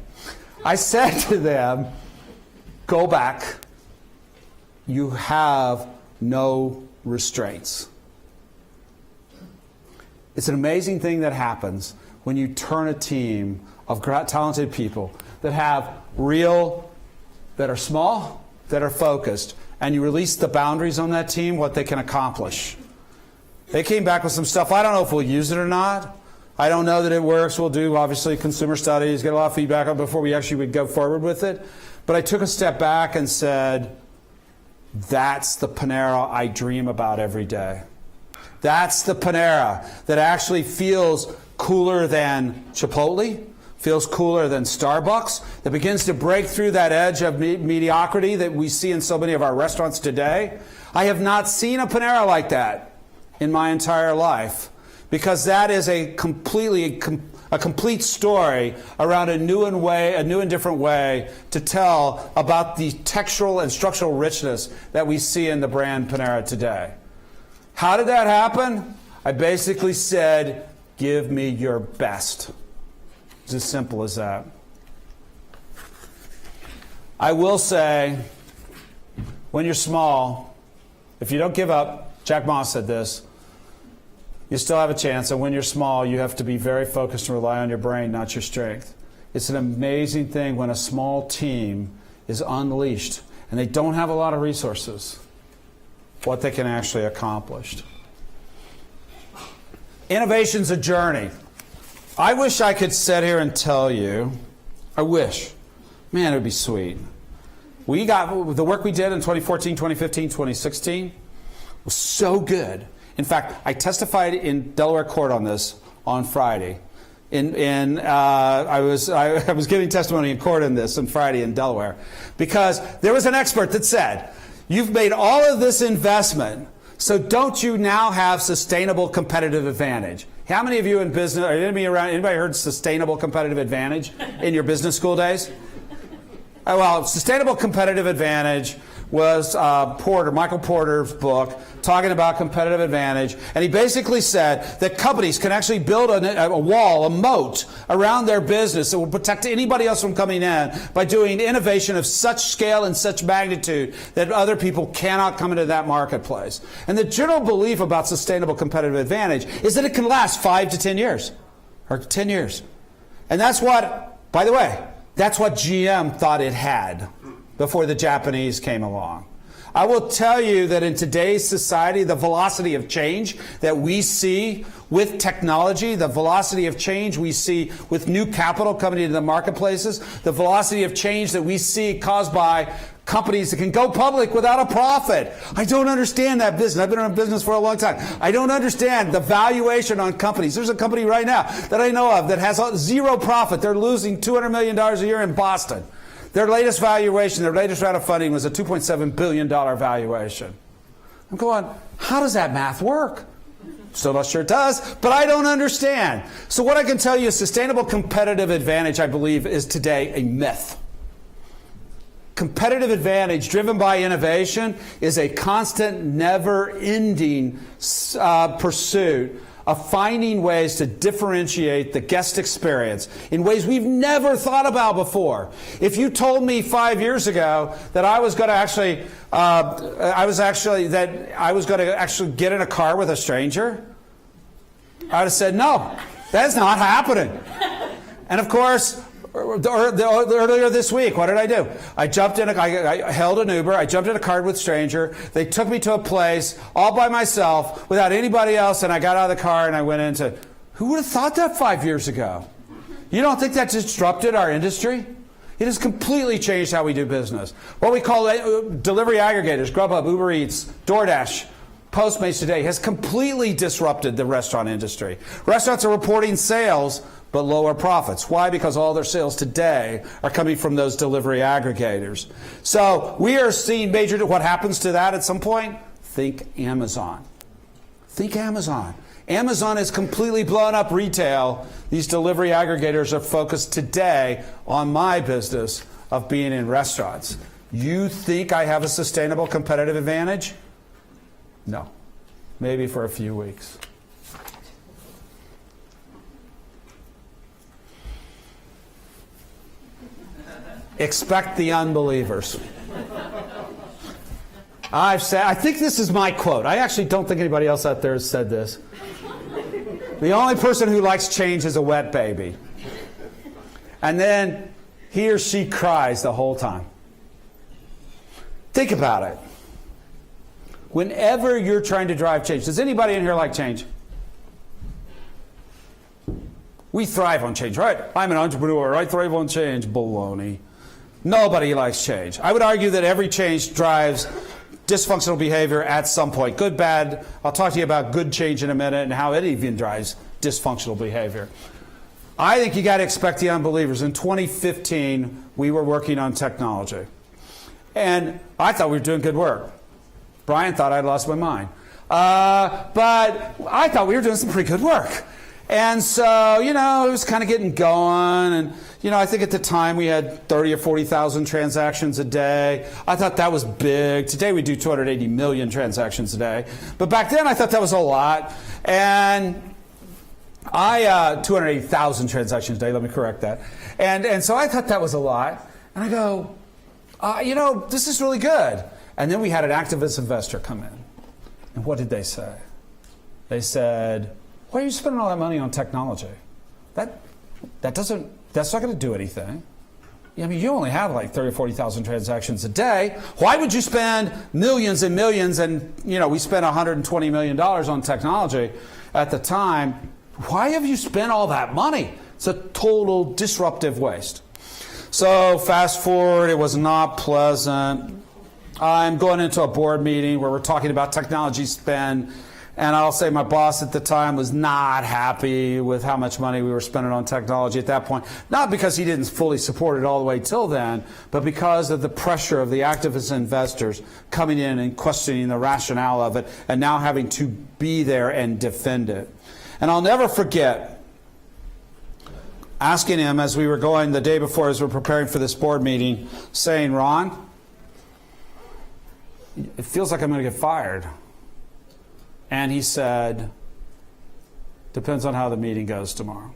I said to them, go back. You have no restraints. It's an amazing thing that happens when you turn a team of talented people that have that are small, that are focused, and you release the boundaries on that team, what they can accomplish. They came back with some stuff. I don't know if we'll use it or not. I don't know that it works. We'll do, obviously, consumer studies, get a lot of feedback on it before we actually would go forward with it. But I took a step back and said, that's the Panera I dream about every day. That's the Panera that actually feels cooler than Chipotle, feels cooler than Starbucks, that begins to break through that edge of mediocrity that we see in so many of our restaurants today. I have not seen a Panera like that in my entire life, because that is a complete story around a new and different way to tell about the textural and structural richness that we see in the brand Panera today. How did that happen? I basically said, give me your best. It's as simple as that. I will say, when you're small, if you don't give up, Jack Ma said this, you still have a chance. And when you're small, you have to be very focused and rely on your brain, not your strength. It's an amazing thing when a small team is unleashed and they don't have a lot of resources, what they can actually accomplish. Innovation's a journey. I wish I could sit here and tell you, I wish, man, it would be sweet. We got, the work we did in 2014, 2015, 2016 was so good. In fact, I testified in Delaware court on this on Friday. I was giving testimony in court on this on Friday in Delaware, because there was an expert that said, you've made all of this investment, so don't you now have sustainable competitive advantage? How many of you in business, or anybody heard sustainable competitive advantage in your business school days? Well, sustainable competitive advantage was Michael Porter's book, talking about competitive advantage. And he basically said that companies can actually build a wall, a moat around their business that will protect anybody else from coming in by doing innovation of such scale and such magnitude that other people cannot come into that marketplace. And the general belief about sustainable competitive advantage is that it can last 5 to 10 years, or 10 years. And that's what, by the way, that's what GM thought it had before the Japanese came along. I will tell you that in today's society, the velocity of change that we see with technology, the velocity of change we see with new capital coming into the marketplaces, the velocity of change that we see caused by companies that can go public without a profit. I don't understand that business. I've been in business for a long time. I don't understand the valuation on companies. There's a company right now that I know of that has zero profit. They're losing $200 million a year in Boston. Their latest valuation, their latest round of funding was a $2.7 billion valuation. I'm going, how does that math work? Still not sure it does, but I don't understand. So what I can tell you is sustainable competitive advantage, I believe, is today a myth. Competitive advantage driven by innovation is a constant, never-ending pursuit of finding ways to differentiate the guest experience in ways we've never thought about before. If you told me 5 years ago that I was going to actually get in a car with a stranger, I would have said, no, that's not happening. And of course, earlier this week, what did I do? I held an Uber, I jumped in a car with a stranger, they took me to a place all by myself without anybody else, and I got out of the car and I went into, who would have thought that 5 years ago? You don't think that disrupted our industry? It has completely changed how we do business. What we call delivery aggregators, Grubhub, Uber Eats, DoorDash, Postmates today has completely disrupted the restaurant industry. Restaurants are reporting sales but lower profits. Why? Because all their sales today are coming from those delivery aggregators. So we are seeing what happens to that at some point? Think Amazon. Think Amazon. Amazon has completely blown up retail. These delivery aggregators are focused today on my business of being in restaurants. You think I have a sustainable competitive advantage? No. Maybe for a few weeks. Expect the unbelievers. I think this is my quote. I actually don't think anybody else out there has said this. The only person who likes change is a wet baby. And then he or she cries the whole time. Think about it. Whenever you're trying to drive change, does anybody in here like change? We thrive on change, right? I'm an entrepreneur. I thrive on change. Baloney. Nobody likes change. I would argue that every change drives dysfunctional behavior at some point. Good, bad. I'll talk to you about good change in a minute and how it even drives dysfunctional behavior. I think you got to expect the unbelievers. In 2015, we were working on technology. And I thought we were doing good work. Brian thought I'd lost my mind. But I thought we were doing some pretty good work. And so, it was kind of getting going. And, I think at the time we had 30 or 40,000 transactions a day. I thought that was big. Today we do 280 million transactions a day. But back then I thought that was a lot. And 280,000 transactions a day, let me correct that. And so I thought that was a lot. And I go, this is really good. And then we had an activist investor come in. And what did they say? They said, why are you spending all that money on technology? That's not going to do anything. I mean, you only have like 30 or 40,000 transactions a day. Why would you spend millions and millions? And, we spent $120 million on technology at the time. Why have you spent all that money? It's a total disruptive waste. So fast forward, it was not pleasant. I'm going into a board meeting where we're talking about technology spend, and I'll say my boss at the time was not happy with how much money we were spending on technology at that point. Not because he didn't fully support it all the way till then, but because of the pressure of the activist investors coming in and questioning the rationale of it, and now having to be there and defend it. And I'll never forget asking him as we were going the day before, as we were preparing for this board meeting, saying, Ron, it feels like I'm going to get fired. And he said, depends on how the meeting goes tomorrow.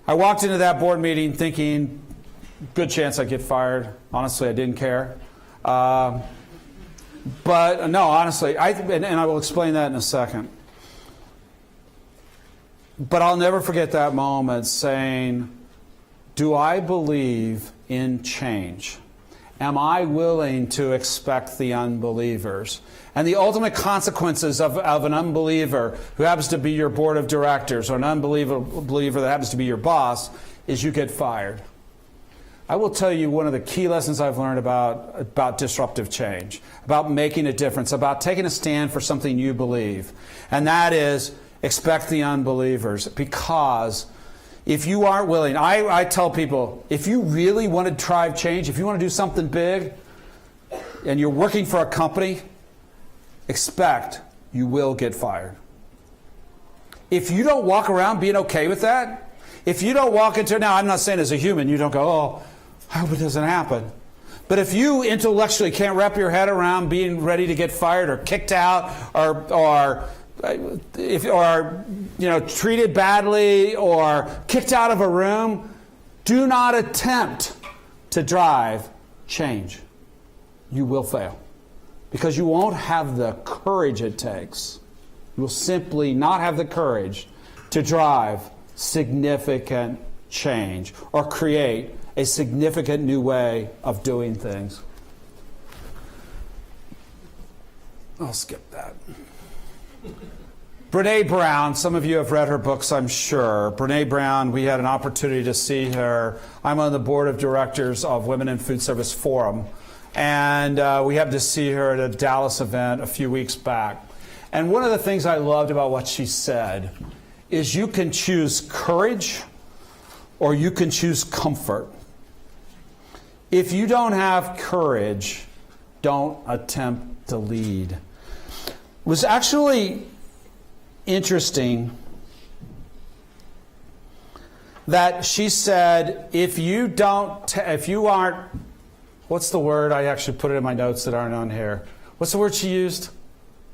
I walked into that board meeting thinking, good chance I'd get fired. Honestly, I didn't care. But no, honestly, and I will explain that in a second. But I'll never forget that moment saying, do I believe in change? Am I willing to expect the unbelievers? And the ultimate consequences of an unbeliever who happens to be your board of directors or an unbeliever that happens to be your boss is you get fired. I will tell you one of the key lessons I've learned about disruptive change, about making a difference, about taking a stand for something you believe. And that is expect the unbelievers. Because if you aren't willing, I tell people, if you really want to drive change, if you want to do something big, and you're working for a company, expect you will get fired. If you don't walk around being okay with that, if you don't walk into, now I'm not saying as a human, you don't go, oh, I hope it doesn't happen. But if you intellectually can't wrap your head around being ready to get fired or kicked out or treated badly or kicked out of a room, do not attempt to drive change. You will fail. Because you won't have the courage it takes. You will simply not have the courage to drive significant change or create a significant new way of doing things. I'll skip that. Brené Brown, some of you have read her books, I'm sure. Brené Brown, we had an opportunity to see her. I'm on the board of directors of Women in Food Service Forum. And we happened to see her at a Dallas event a few weeks back. And one of the things I loved about what she said is you can choose courage or you can choose comfort. If you don't have courage, don't attempt to lead. It was actually interesting that she said, if you aren't, what's the word? I actually put it in my notes that aren't on here. What's the word she used?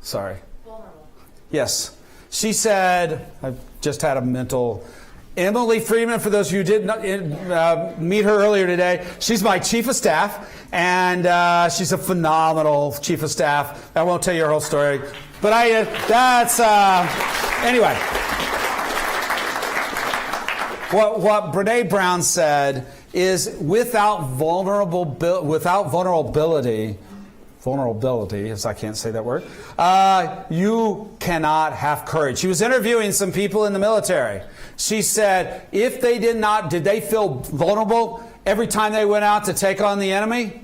Sorry. Vulnerable. Yes. She said, I just had a mental, Emily Freeman, for those of you who didn't meet her earlier today, she's my chief of staff, and she's a phenomenal chief of staff. I won't tell you her whole story, but anyway. What Brené Brown said is without vulnerability, as I can't say that word, you cannot have courage. She was interviewing some people in the military. She said, if they did they feel vulnerable every time they went out to take on the enemy?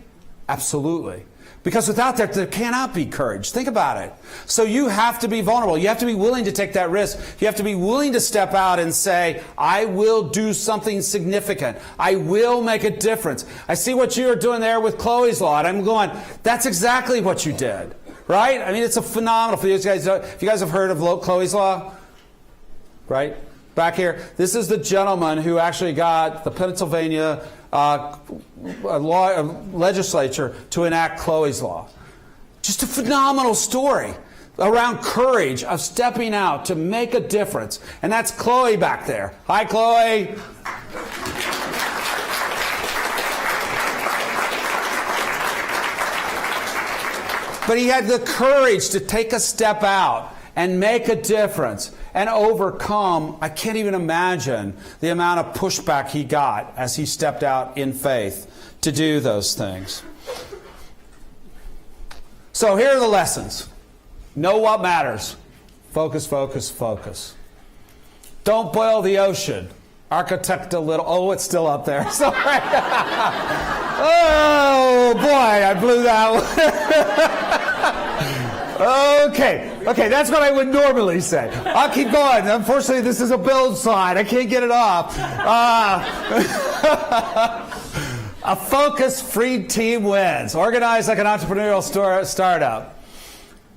Absolutely. Because without that, there cannot be courage. Think about it. So you have to be vulnerable. You have to be willing to take that risk. You have to be willing to step out and say, I will do something significant. I will make a difference. I see what you're doing there with Chloe's Law, and I'm going, that's exactly what you did. Right? I mean, it's a phenomenal for you guys. If you guys have heard of Chloe's Law, right? Back here, this is the gentleman who actually got the Pennsylvania legislature to enact Chloe's Law. Just a phenomenal story around courage of stepping out to make a difference. And that's Chloe back there. Hi, Chloe. But he had the courage to take a step out and make a difference and overcome, I can't even imagine the amount of pushback he got as he stepped out in faith to do those things. So here are the lessons. Know what matters. Focus, focus, focus. Don't boil the ocean. Architect a little. Oh, it's still up there. Sorry. Oh, boy, I blew that one. Okay, that's what I would normally say. I'll keep going. Unfortunately, this is a build slide. I can't get it off. A focus-free team wins. Organized like an entrepreneurial startup.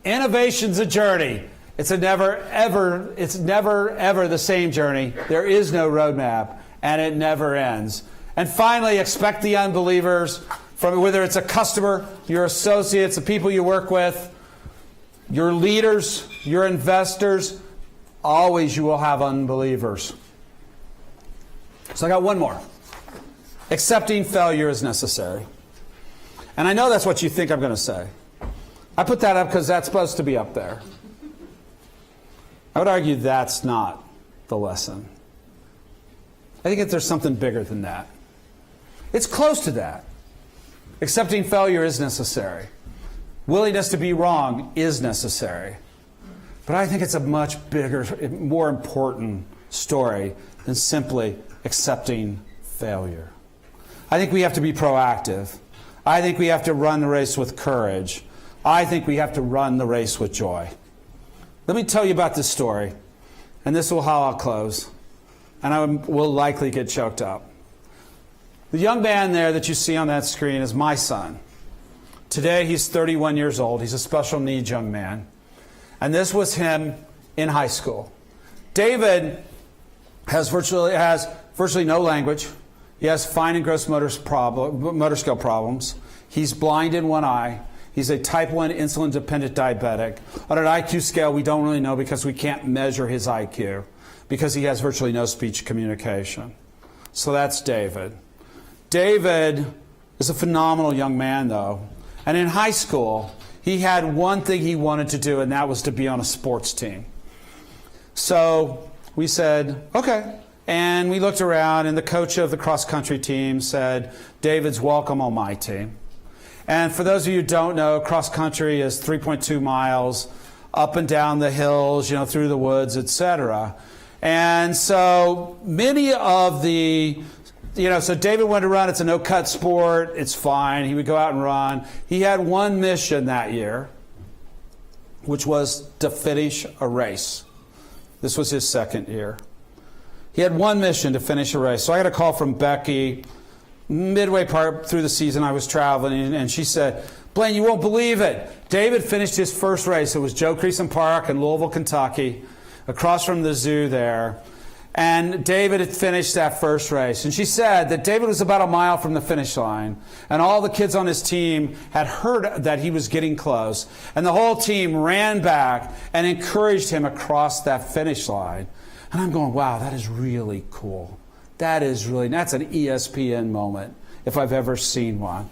Innovation's a journey. It's never ever the same journey. There is no roadmap, and it never ends. And finally, expect the unbelievers. From whether it's a customer, your associates, the people you work with, your leaders, your investors, always you will have unbelievers. So I got one more. Accepting failure is necessary. And I know that's what you think I'm going to say. I put that up because that's supposed to be up there. I would argue that's not the lesson. I think that there's something bigger than that. It's close to that. Accepting failure is necessary. Willingness to be wrong is necessary. But I think it's a much bigger, more important story than simply accepting failure. I think we have to be proactive. I think we have to run the race with courage. I think we have to run the race with joy. Let me tell you about this story, and this is how I'll close. And I will likely get choked up. The young man there that you see on that screen is my son. Today he's 31 years old. He's a special needs young man. And this was him in high school. David has virtually no language. He has fine and gross motor skill problems. He's blind in one eye. He's a type 1 insulin-dependent diabetic. On an IQ scale, we don't really know because we can't measure his IQ because he has virtually no speech communication. So that's David. David is a phenomenal young man, though. And in high school, he had one thing he wanted to do, and that was to be on a sports team. So we said, okay. And we looked around, and the coach of the cross-country team said, David's welcome on my team. And for those of you who don't know, cross-country is 3.2 miles up and down the hills, through the woods, etc. And so many of the so David went to run. It's a no-cut sport. It's fine. He would go out and run. He had one mission that year, which was to finish a race. This was his second year. He had one mission to finish a race. So I got a call from Becky midway part through the season. I was traveling, and she said, Blaine, you won't believe it. David finished his first race. It was Joe Creason Park in Louisville, Kentucky, across from the zoo there. And David had finished that first race. And she said that David was about a mile from the finish line. And all the kids on his team had heard that he was getting close. And the whole team ran back and encouraged him across that finish line. And I'm going, wow, that is really cool. That's an ESPN moment, if I've ever seen one.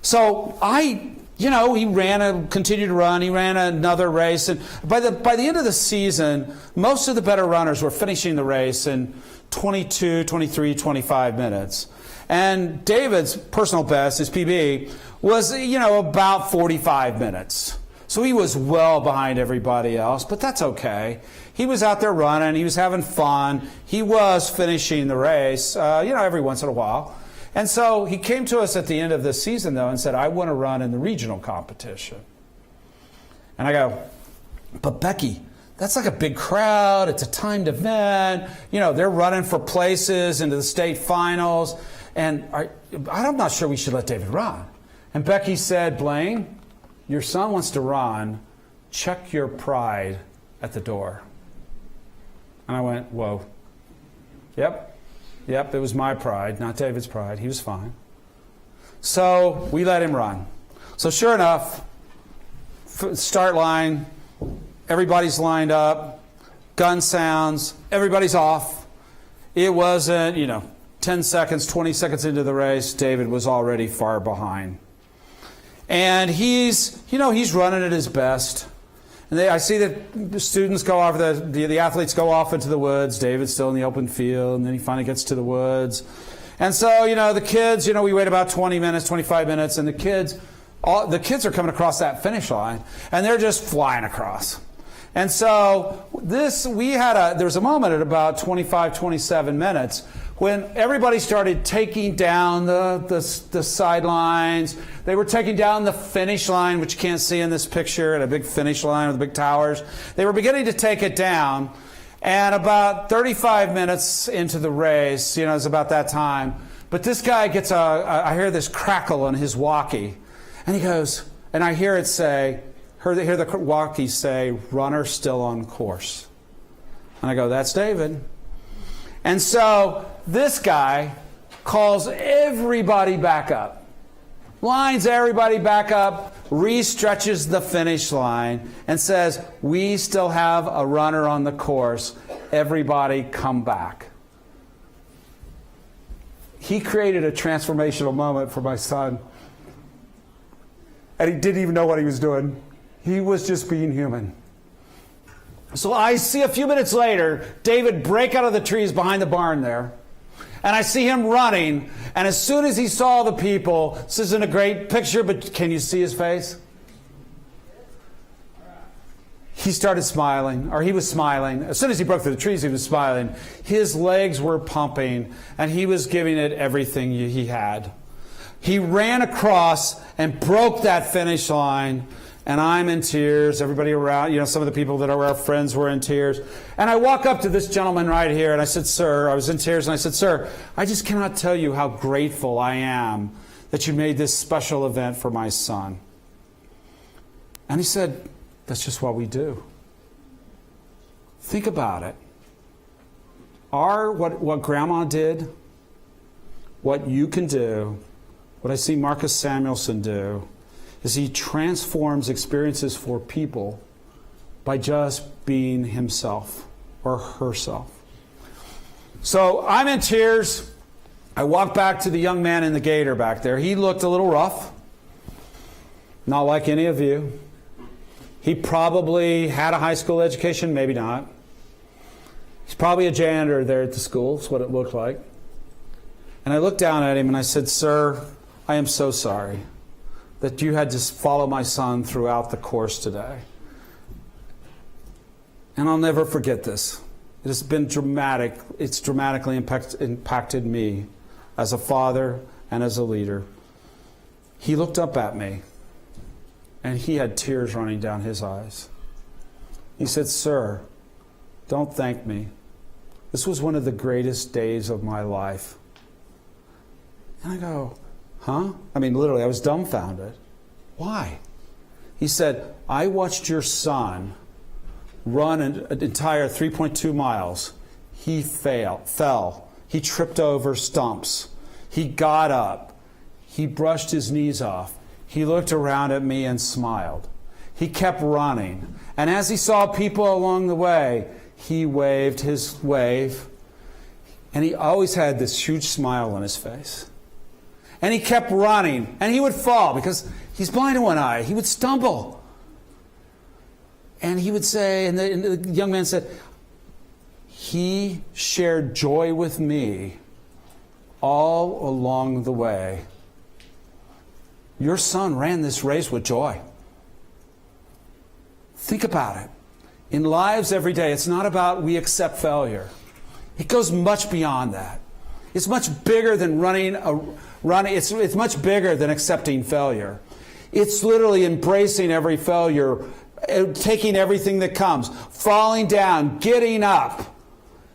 So he continued to run. He ran another race. And by the end of the season, most of the better runners were finishing the race in 22, 23, 25 minutes. And David's personal best, his PB, was, about 45 minutes. So he was well behind everybody else, but that's okay. He was out there running. He was having fun. He was finishing the race, every once in a while. And so he came to us at the end of the season, though, and said, I want to run in the regional competition. And I go, but Becky, that's like a big crowd. It's a timed event. They're running for places into the state finals. And I'm not sure we should let David run. And Becky said, Blaine, your son wants to run. Check your pride at the door. And I went, whoa. Yep, it was my pride, not David's pride. He was fine. So we let him run. So sure enough, start line, everybody's lined up, gun sounds, everybody's off. It wasn't, 10 seconds, 20 seconds into the race, David was already far behind. And he's running at his best. And I see that the students go off, the athletes go off into the woods. David's still in the open field, and then he finally gets to the woods. And so, the kids, we wait about 20 minutes, 25 minutes, and the kids are coming across that finish line, and they're just flying across. And so there was a moment at about 25, 27 minutes when everybody started taking down the sidelines. They were taking down the finish line, which you can't see in this picture, and a big finish line with big towers. They were beginning to take it down. And about 35 minutes into the race, it's about that time. But this guy gets I hear this crackle on his walkie. And he goes, and I hear it say, hear the walkie say, runner still on course. And I go, that's David. And so this guy calls everybody back up. lines everybody back up, re-stretches the finish line, and says, we still have a runner on the course. Everybody come back. He created a transformational moment for my son. And he didn't even know what he was doing. He was just being human. So I see a few minutes later, David break out of the trees behind the barn there. And I see him running. And as soon as he saw the people, this isn't a great picture, but can you see his face? He started smiling, or he was smiling. As soon as he broke through the trees, he was smiling. His legs were pumping, and he was giving it everything he had. He ran across and broke that finish line, and I'm in tears. Everybody around, some of the people that are our friends were in tears. And I walk up to this gentleman right here, and I said, sir, I was in tears, and I said, sir, I just cannot tell you how grateful I am that you made this special event for my son. And he said, that's just what we do. Think about it. What Grandma did, what you can do, what I see Marcus Samuelson do, is he transforms experiences for people by just being himself or herself. So I'm in tears. I walk back to the young man in the gator back there. He looked a little rough, not like any of you. He probably had a high school education, maybe not. He's probably a janitor there at the school, that's what it looked like. And I looked down at him and I said, sir, I am so sorry that you had to follow my son throughout the course today. And I'll never forget this. It has been dramatic. It's dramatically impacted me as a father and as a leader. He looked up at me, and he had tears running down his eyes. He said, sir, don't thank me. This was one of the greatest days of my life. And I go, huh? I mean, literally, I was dumbfounded. Why? He said, I watched your son run an entire 3.2 miles. He fell. He tripped over stumps. He got up. He brushed his knees off. He looked around at me and smiled. He kept running. And as he saw people along the way, he waved his wave. And he always had this huge smile on his face. And he kept running. And he would fall because he's blind in one eye. He would stumble. And he would say, and the young man said, he shared joy with me all along the way. Your son ran this race with joy. Think about it. In lives every day, it's not about we accept failure. It goes much beyond that. It's much bigger than it's much bigger than accepting failure. It's literally embracing every failure, taking everything that comes, falling down, getting up.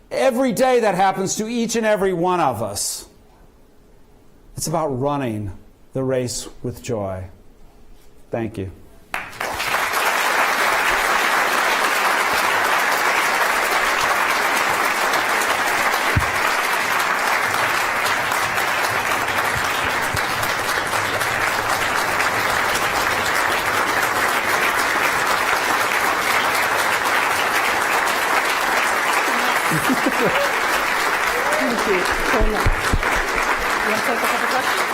Every day that happens to each and every one of us. It's about running the race with joy. Thank you. Thank you so much. You want to take a couple questions?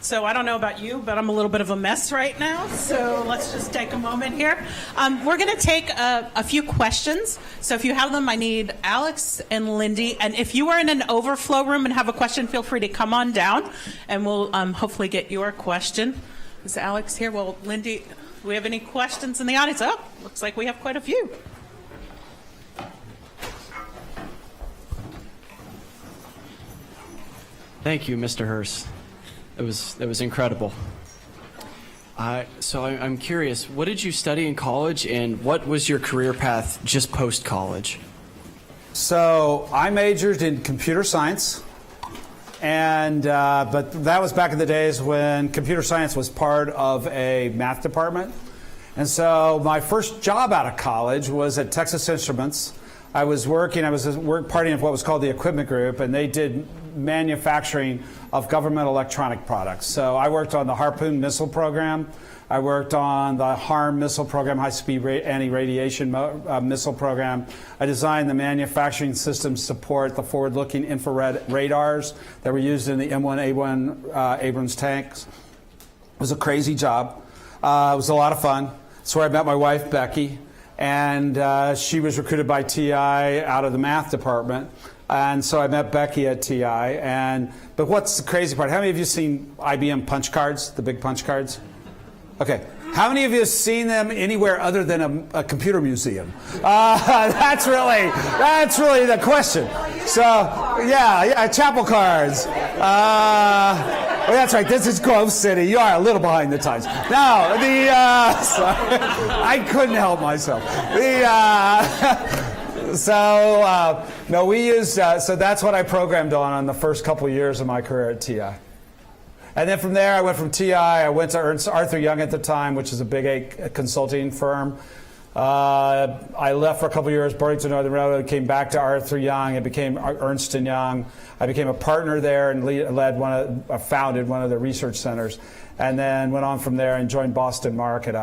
So I don't know about you, but I'm a little bit of a mess right now. So let's just take a moment here. We're going to take a few questions. So if you have them, I need Alex and Lindy. And if you are in an overflow room and have a question, feel free to come on down, and we'll hopefully get your question. Is Alex here? Well, Lindy, do we have any questions in the audience? Oh, looks like we have quite a few. Thank you, Mr. Hurst. That was incredible. So I'm curious, what did you study in college, and what was your career path just post-college? So I majored in computer science, and but that was back in the days when computer science was part of a math department. And so my first job out of college was at Texas Instruments. I was partying of what was called the Equipment Group, and they did manufacturing of government electronic products. So I worked on the Harpoon missile program. I worked on the HARM missile program, high-speed anti-radiation missile program. I designed the manufacturing systems to support the forward-looking infrared radars that were used in the M1A1 Abrams tanks. It was a crazy job. It was a lot of fun. That's where I met my wife, Becky. And she was recruited by TI out of the math department. And so I met Becky at TI. But what's the crazy part? How many of you have seen IBM punch cards, the big punch cards? Okay. How many of you have seen them anywhere other than a computer museum? That's really the question. So, yeah, chapel cards. Well, that's right. This is Grove City. You are a little behind the times. No, I couldn't help myself. We used. So that's what I programmed on the first couple of years of my career at TI. And then from there, I went from TI. I went to Arthur Young at the time, which is a big 8 consulting firm. I left for a couple of years, Burlington Northern Railroad, came back to Arthur Young. It became Ernst & Young. I became a partner there and founded one of the research centers, and then went on from there and joined Boston Market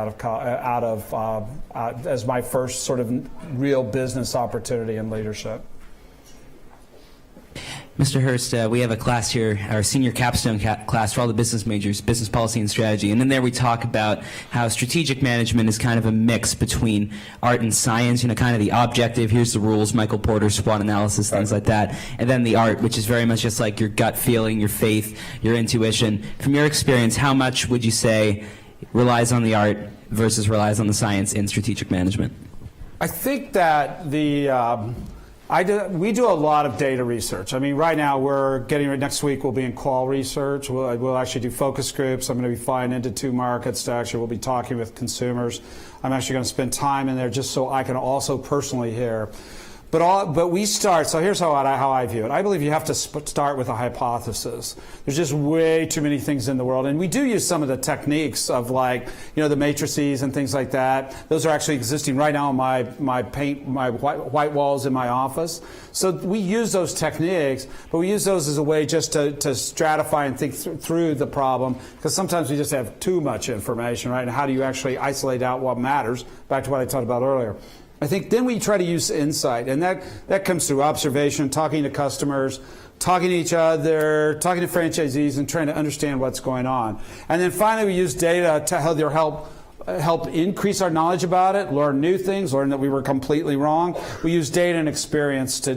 as my first sort of real business opportunity in leadership. Mr. Hurst, we have a class here, our senior capstone class for all the business majors, business policy and strategy. And in there we talk about how strategic management is kind of a mix between art and science, kind of the objective, here's the rules, Michael Porter, SWOT analysis, things like that. And then the art, which is very much just like your gut feeling, your faith, your intuition. From your experience, how much would you say relies on the art versus relies on the science in strategic management? I think that we do a lot of data research. I mean, right now next week we'll be in qual research. We'll actually do focus groups. I'm going to be flying into 2 markets to actually we'll be talking with consumers. I'm actually going to spend time in there just so I can also personally hear. But we start, so here's how I view it. I believe you have to start with a hypothesis. There's just way too many things in the world. And we do use some of the techniques of the matrices and things like that. Those are actually existing right now on my white walls in my office. So we use those techniques, but we use those as a way just to stratify and think through the problem, because sometimes we just have too much information, right? And how do you actually isolate out what matters? Back to what I talked about earlier. I think then we try to use insight, and that comes through observation, talking to customers, talking to each other, talking to franchisees, and trying to understand what's going on. And then finally, we use data to help increase our knowledge about it, learn new things, learn that we were completely wrong. We use data and experience to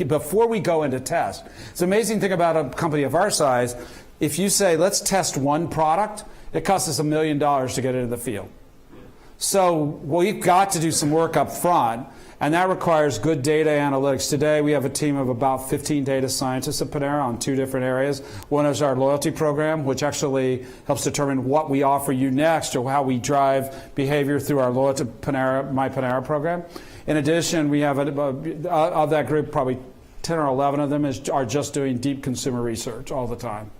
before we go into test. It's an amazing thing about a company of our size. If you say, let's test one product, it costs us $1 million to get it in the field. So we've got to do some work up front, and that requires good data analytics. Today we have a team of about 15 data scientists at Panera on 2 different areas. One is our loyalty program, which actually helps determine what we offer you next or how we drive behavior through our loyalty My Panera program. In addition, we have of that group, probably 10 or 11 of them are just doing deep consumer research all the time.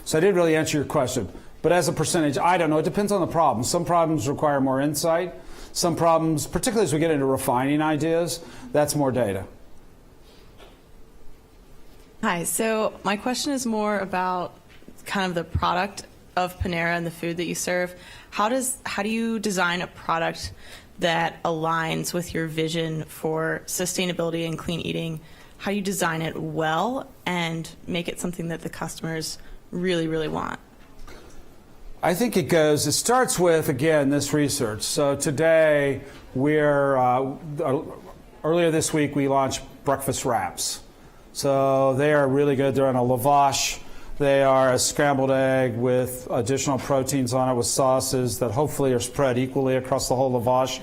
So I didn't really answer your question. But as a percentage, I don't know. It depends on the problem. Some problems require more insight. Some problems, particularly as we get into refining ideas, that's more data. Hi. So my question is more about kind of the product of Panera and the food that you serve. How do you design a product that aligns with your vision for sustainability and clean eating? How do you design it well and make it something that the customers really, really want? I think it starts with, again, this research. So today, earlier this week, we launched breakfast wraps. So they are really good. They're on a lavash. They are a scrambled egg with additional proteins on it with sauces that hopefully are spread equally across the whole lavash.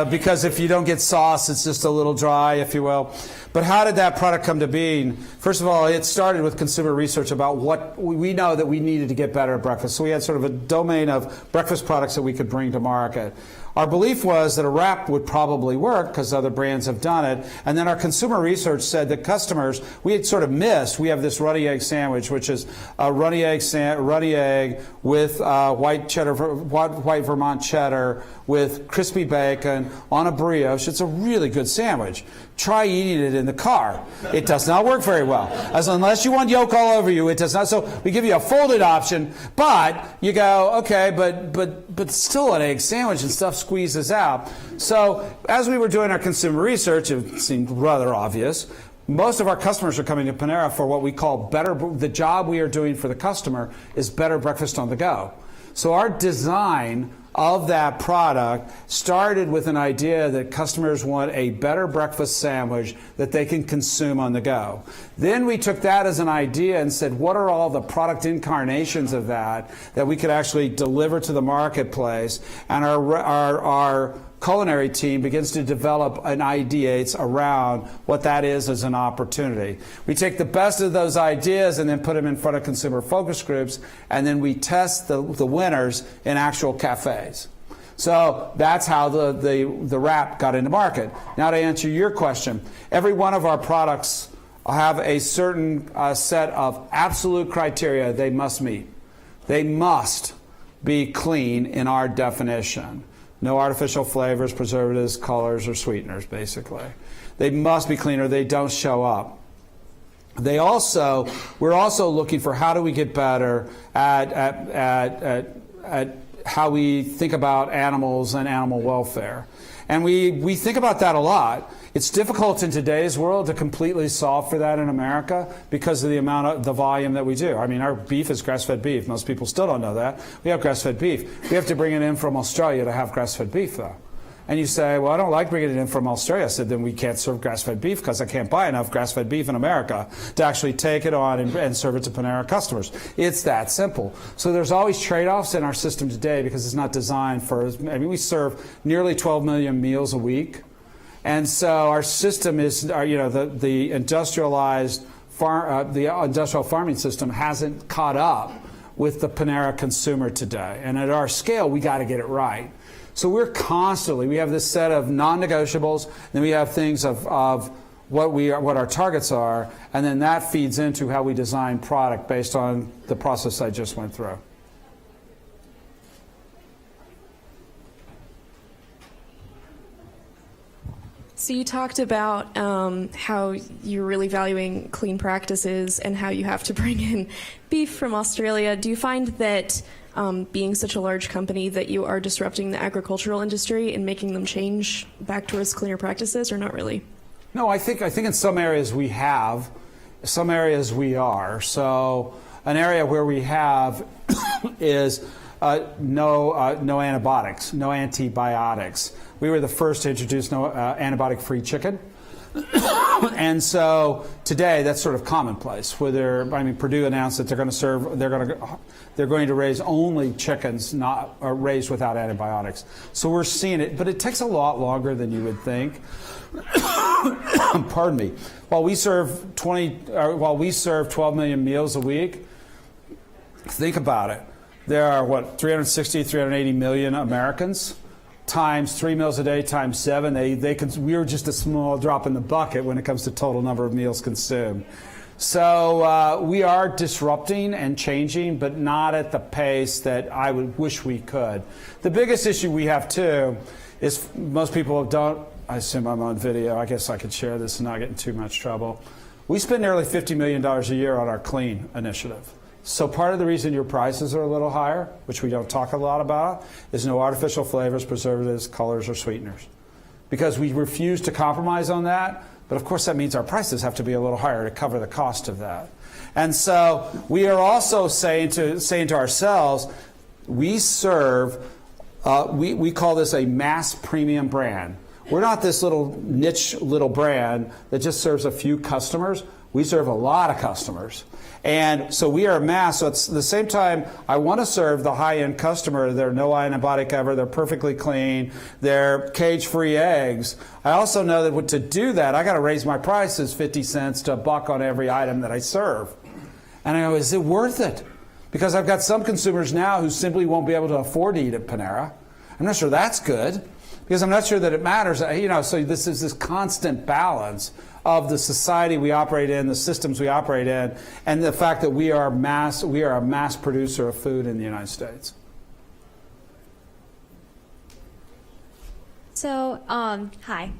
Because if you don't get sauce, it's just a little dry, if you will. But how did that product come to being? First of all, it started with consumer research about what we know that we needed to get better at breakfast. So we had sort of a domain of breakfast products that we could bring to market. Our belief was that a wrap would probably work because other brands have done it. And then our consumer research said that customers, we had sort of missed, we have this runny egg sandwich, which is a runny egg with white Vermont cheddar with crispy bacon on a brioche. It's a really good sandwich. Try eating it in the car. It does not work very well. Unless you want yolk all over you, it does not. So we give you a folded option, but you go, okay, but still an egg sandwich and stuff squeezes out. So as we were doing our consumer research, it seemed rather obvious. Most of our customers are coming to Panera for what we call the job we are doing for the customer is better breakfast on the go. So our design of that product started with an idea that customers want a better breakfast sandwich that they can consume on the go. Then we took that as an idea and said, what are all the product incarnations of that we could actually deliver to the marketplace? And our culinary team begins to develop and ideates around what that is as an opportunity. We take the best of those ideas and then put them in front of consumer focus groups, and then we test the winners in actual cafes. So that's how the wrap got into market. Now to answer your question, every one of our products have a certain set of absolute criteria they must meet. They must be clean in our definition. No artificial flavors, preservatives, colors, or sweeteners, basically. They must be clean or they don't show up. We're also looking for how do we get better at how we think about animals and animal welfare. And we think about that a lot. It's difficult in today's world to completely solve for that in America because of the volume that we do. I mean, our beef is grass-fed beef. Most people still don't know that. We have grass-fed beef. We have to bring it in from Australia to have grass-fed beef, though. And you say, well, I don't like bringing it in from Australia. I said, then we can't serve grass-fed beef because I can't buy enough grass-fed beef in America to actually take it on and serve it to Panera customers. It's that simple. So there's always trade-offs in our system today because it's not designed for, we serve nearly 12 million meals a week. And so our system is, the industrialized the industrial farming system hasn't caught up with the Panera consumer today. And at our scale, we got to get it right. So we have this set of non-negotiables, then we have things of what our targets are, and then that feeds into how we design product based on the process I just went through. So you talked about how you're really valuing clean practices and how you have to bring in beef from Australia. Do you find that being such a large company that you are disrupting the agricultural industry and making them change back towards cleaner practices, or not really? No, I think in some areas we have, some areas we are. So an area where we have is no antibiotics. We were the first to introduce no antibiotic-free chicken. And so today that's sort of commonplace. Purdue announced that they're going to raise only chickens not raised without antibiotics. So we're seeing it, but it takes a lot longer than you would think. Pardon me. While we serve 12 million meals a week, think about it. There are 360, 380 million Americans. Times 3 meals a day times 7, we are just a small drop in the bucket when it comes to total number of meals consumed. So we are disrupting and changing, but not at the pace that I would wish we could. The biggest issue we have too is most people don't. I assume I'm on video. I guess I could share this and not get in too much trouble. We spend nearly $50 million a year on our clean initiative. So part of the reason your prices are a little higher, which we don't talk a lot about, is no artificial flavors, preservatives, colors, or sweeteners. Because we refuse to compromise on that, but of course that means our prices have to be a little higher to cover the cost of that. And so we are also saying to ourselves, we serve, we call this a mass premium brand. We're not this little niche little brand that just serves a few customers. We serve a lot of customers. And so we are a mass. So it's the same time I want to serve the high-end customer. They're no antibiotic ever. They're perfectly clean. They're cage-free eggs. I also know that to do that, I got to raise my prices 50 cents to $1 on every item that I serve. And I go, is it worth it? Because I've got some consumers now who simply won't be able to afford to eat at Panera. I'm not sure that's good, because I'm not sure that it matters. So this is this constant balance of the society we operate in, the systems we operate in, and the fact that we are a mass producer of food in the United States. So, hi.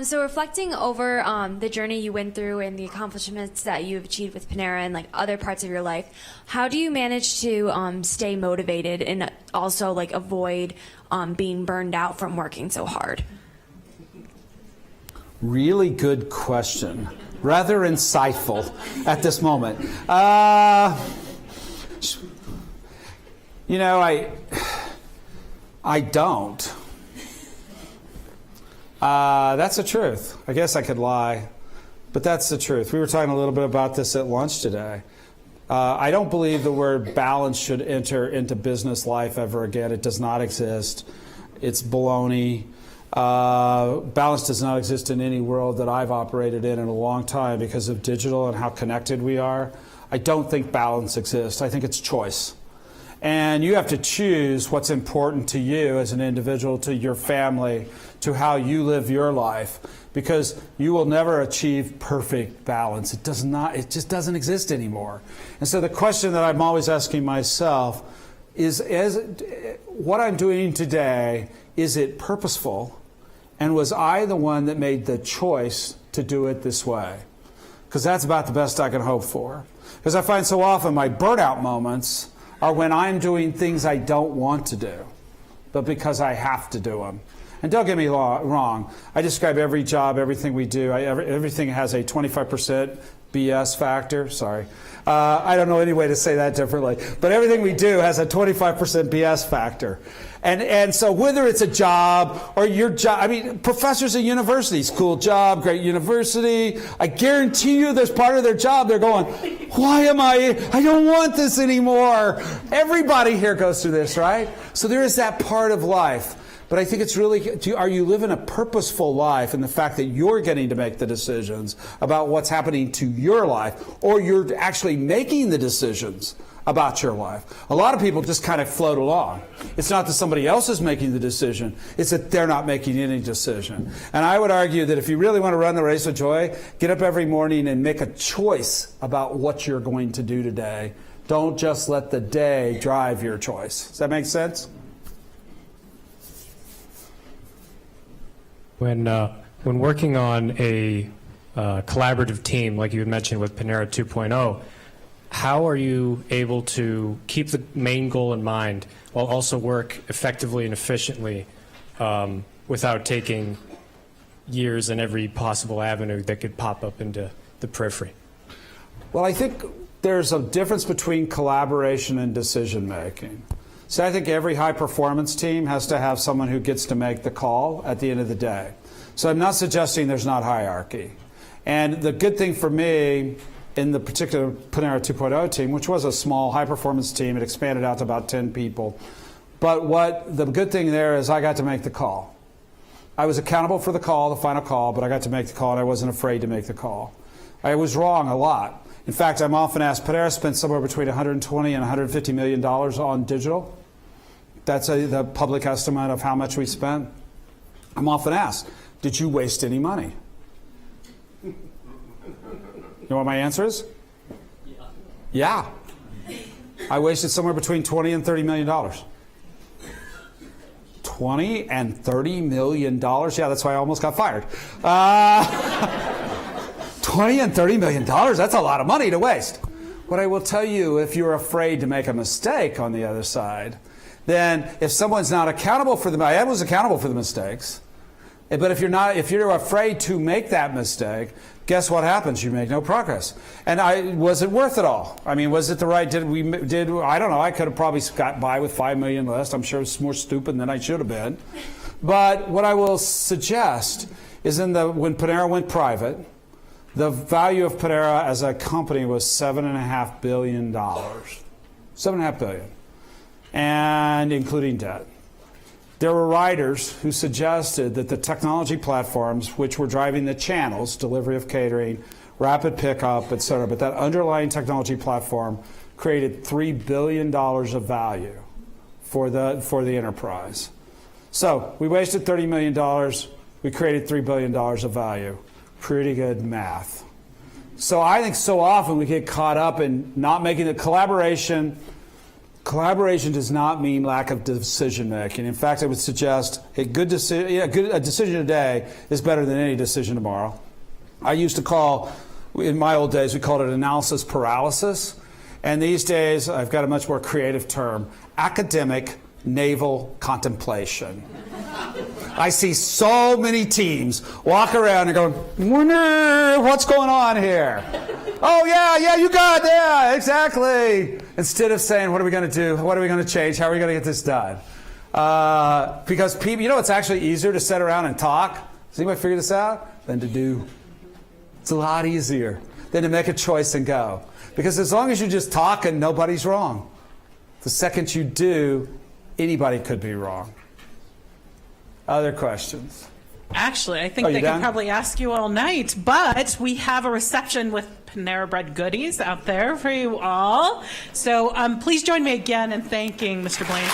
So reflecting over the journey you went through and the accomplishments that you've achieved with Panera and like other parts of your life, how do you manage to stay motivated and also like avoid being burned out from working so hard? Really good question. Rather insightful at this moment. I don't. That's the truth. I guess I could lie, but that's the truth. We were talking a little bit about this at lunch today. I don't believe the word balance should enter into business life ever again. It does not exist. It's baloney. Balance does not exist in any world that I've operated in a long time because of digital and how connected we are. I don't think balance exists. I think it's choice. And you have to choose what's important to you as an individual, to your family, to how you live your life, because you will never achieve perfect balance. It just doesn't exist anymore. And so the question that I'm always asking myself is what I'm doing today, is it purposeful? And was I the one that made the choice to do it this way? Because that's about the best I can hope for. Because I find so often my burnout moments are when I'm doing things I don't want to do, but because I have to do them. And don't get me wrong, I describe every job, everything we do, everything has a 25% BS factor. Sorry. I don't know any way to say that differently. But everything we do has a 25% BS factor. And so whether it's a job or your job, I mean, professors at universities, cool job, great university. I guarantee you there's part of their job they're going, I don't want this anymore. Everybody here goes through this, right? So there is that part of life. But I think it's really, are you living a purposeful life in the fact that you're getting to make the decisions about what's happening to your life, or you're actually making the decisions about your life? A lot of people just kind of float along. It's not that somebody else is making the decision, it's that they're not making any decision. And I would argue that if you really want to run the race of joy, get up every morning and make a choice about what you're going to do today. Don't just let the day drive your choice. Does that make sense? When working on a collaborative team, like you had mentioned with Panera 2.0, how are you able to keep the main goal in mind while also work effectively and efficiently without taking years in every possible avenue that could pop up into the periphery? Well, I think there's a difference between collaboration and decision making. So I think every high-performance team has to have someone who gets to make the call at the end of the day. So I'm not suggesting there's not hierarchy. And the good thing for me in the particular Panera 2.0 team, which was a small high-performance team, it expanded out to about 10 people. But the good thing there is I got to make the call. I was accountable for the call, the final call, but I got to make the call, and I wasn't afraid to make the call. I was wrong a lot. In fact, I'm often asked, Panera spent somewhere between $120 and $150 million on digital. That's the public estimate of how much we spent. I'm often asked, did you waste any money? You know what my answer is? Yeah. I wasted somewhere between $20 and $30 million. $20 and $30 million? Yeah, that's why I almost got fired. $20 and $30 million, that's a lot of money to waste. What I will tell you, if you're afraid to make a mistake on the other side, then if someone's not accountable for them, I was accountable for the mistakes, but if you're afraid to make that mistake, guess what happens? You make no progress. And was it worth it all? I mean, was it the right, I don't know, I could have probably got by with 5 million less. I'm sure it's more stupid than I should have been. But what I will suggest is when Panera went private, The value of Panera as a company was $7.5 billion. $7.5 billion. And including debt. There were writers who suggested that the technology platforms, which were driving the channels, delivery of catering, rapid pickup, et cetera, but that underlying technology platform created $3 billion of value for the enterprise. So we wasted $30 million. We created $3 billion of value. Pretty good math. So I think so often we get caught up in not making the collaboration. Collaboration does not mean lack of decision making. In fact, I would suggest a decision today is better than any decision tomorrow. I used to call, in my old days, we called it analysis paralysis. And these days, I've got a much more creative term, academic naval contemplation. I see so many teams walk around and go, wonder what's going on here. Oh, yeah, you got it. Yeah, exactly. Instead of saying, what are we going to do? What are we going to change? How are we going to get this done? Because people, it's actually easier to sit around and talk. Does anybody figure this out? Than to do. It's a lot easier than to make a choice and go. Because as long as you just talk and nobody's wrong. The second you do, anybody could be wrong. Other questions? Actually, I think they could probably ask you all night, but we have a reception with Panera Bread goodies out there for you all. So please join me again in thanking Mr. Blaine.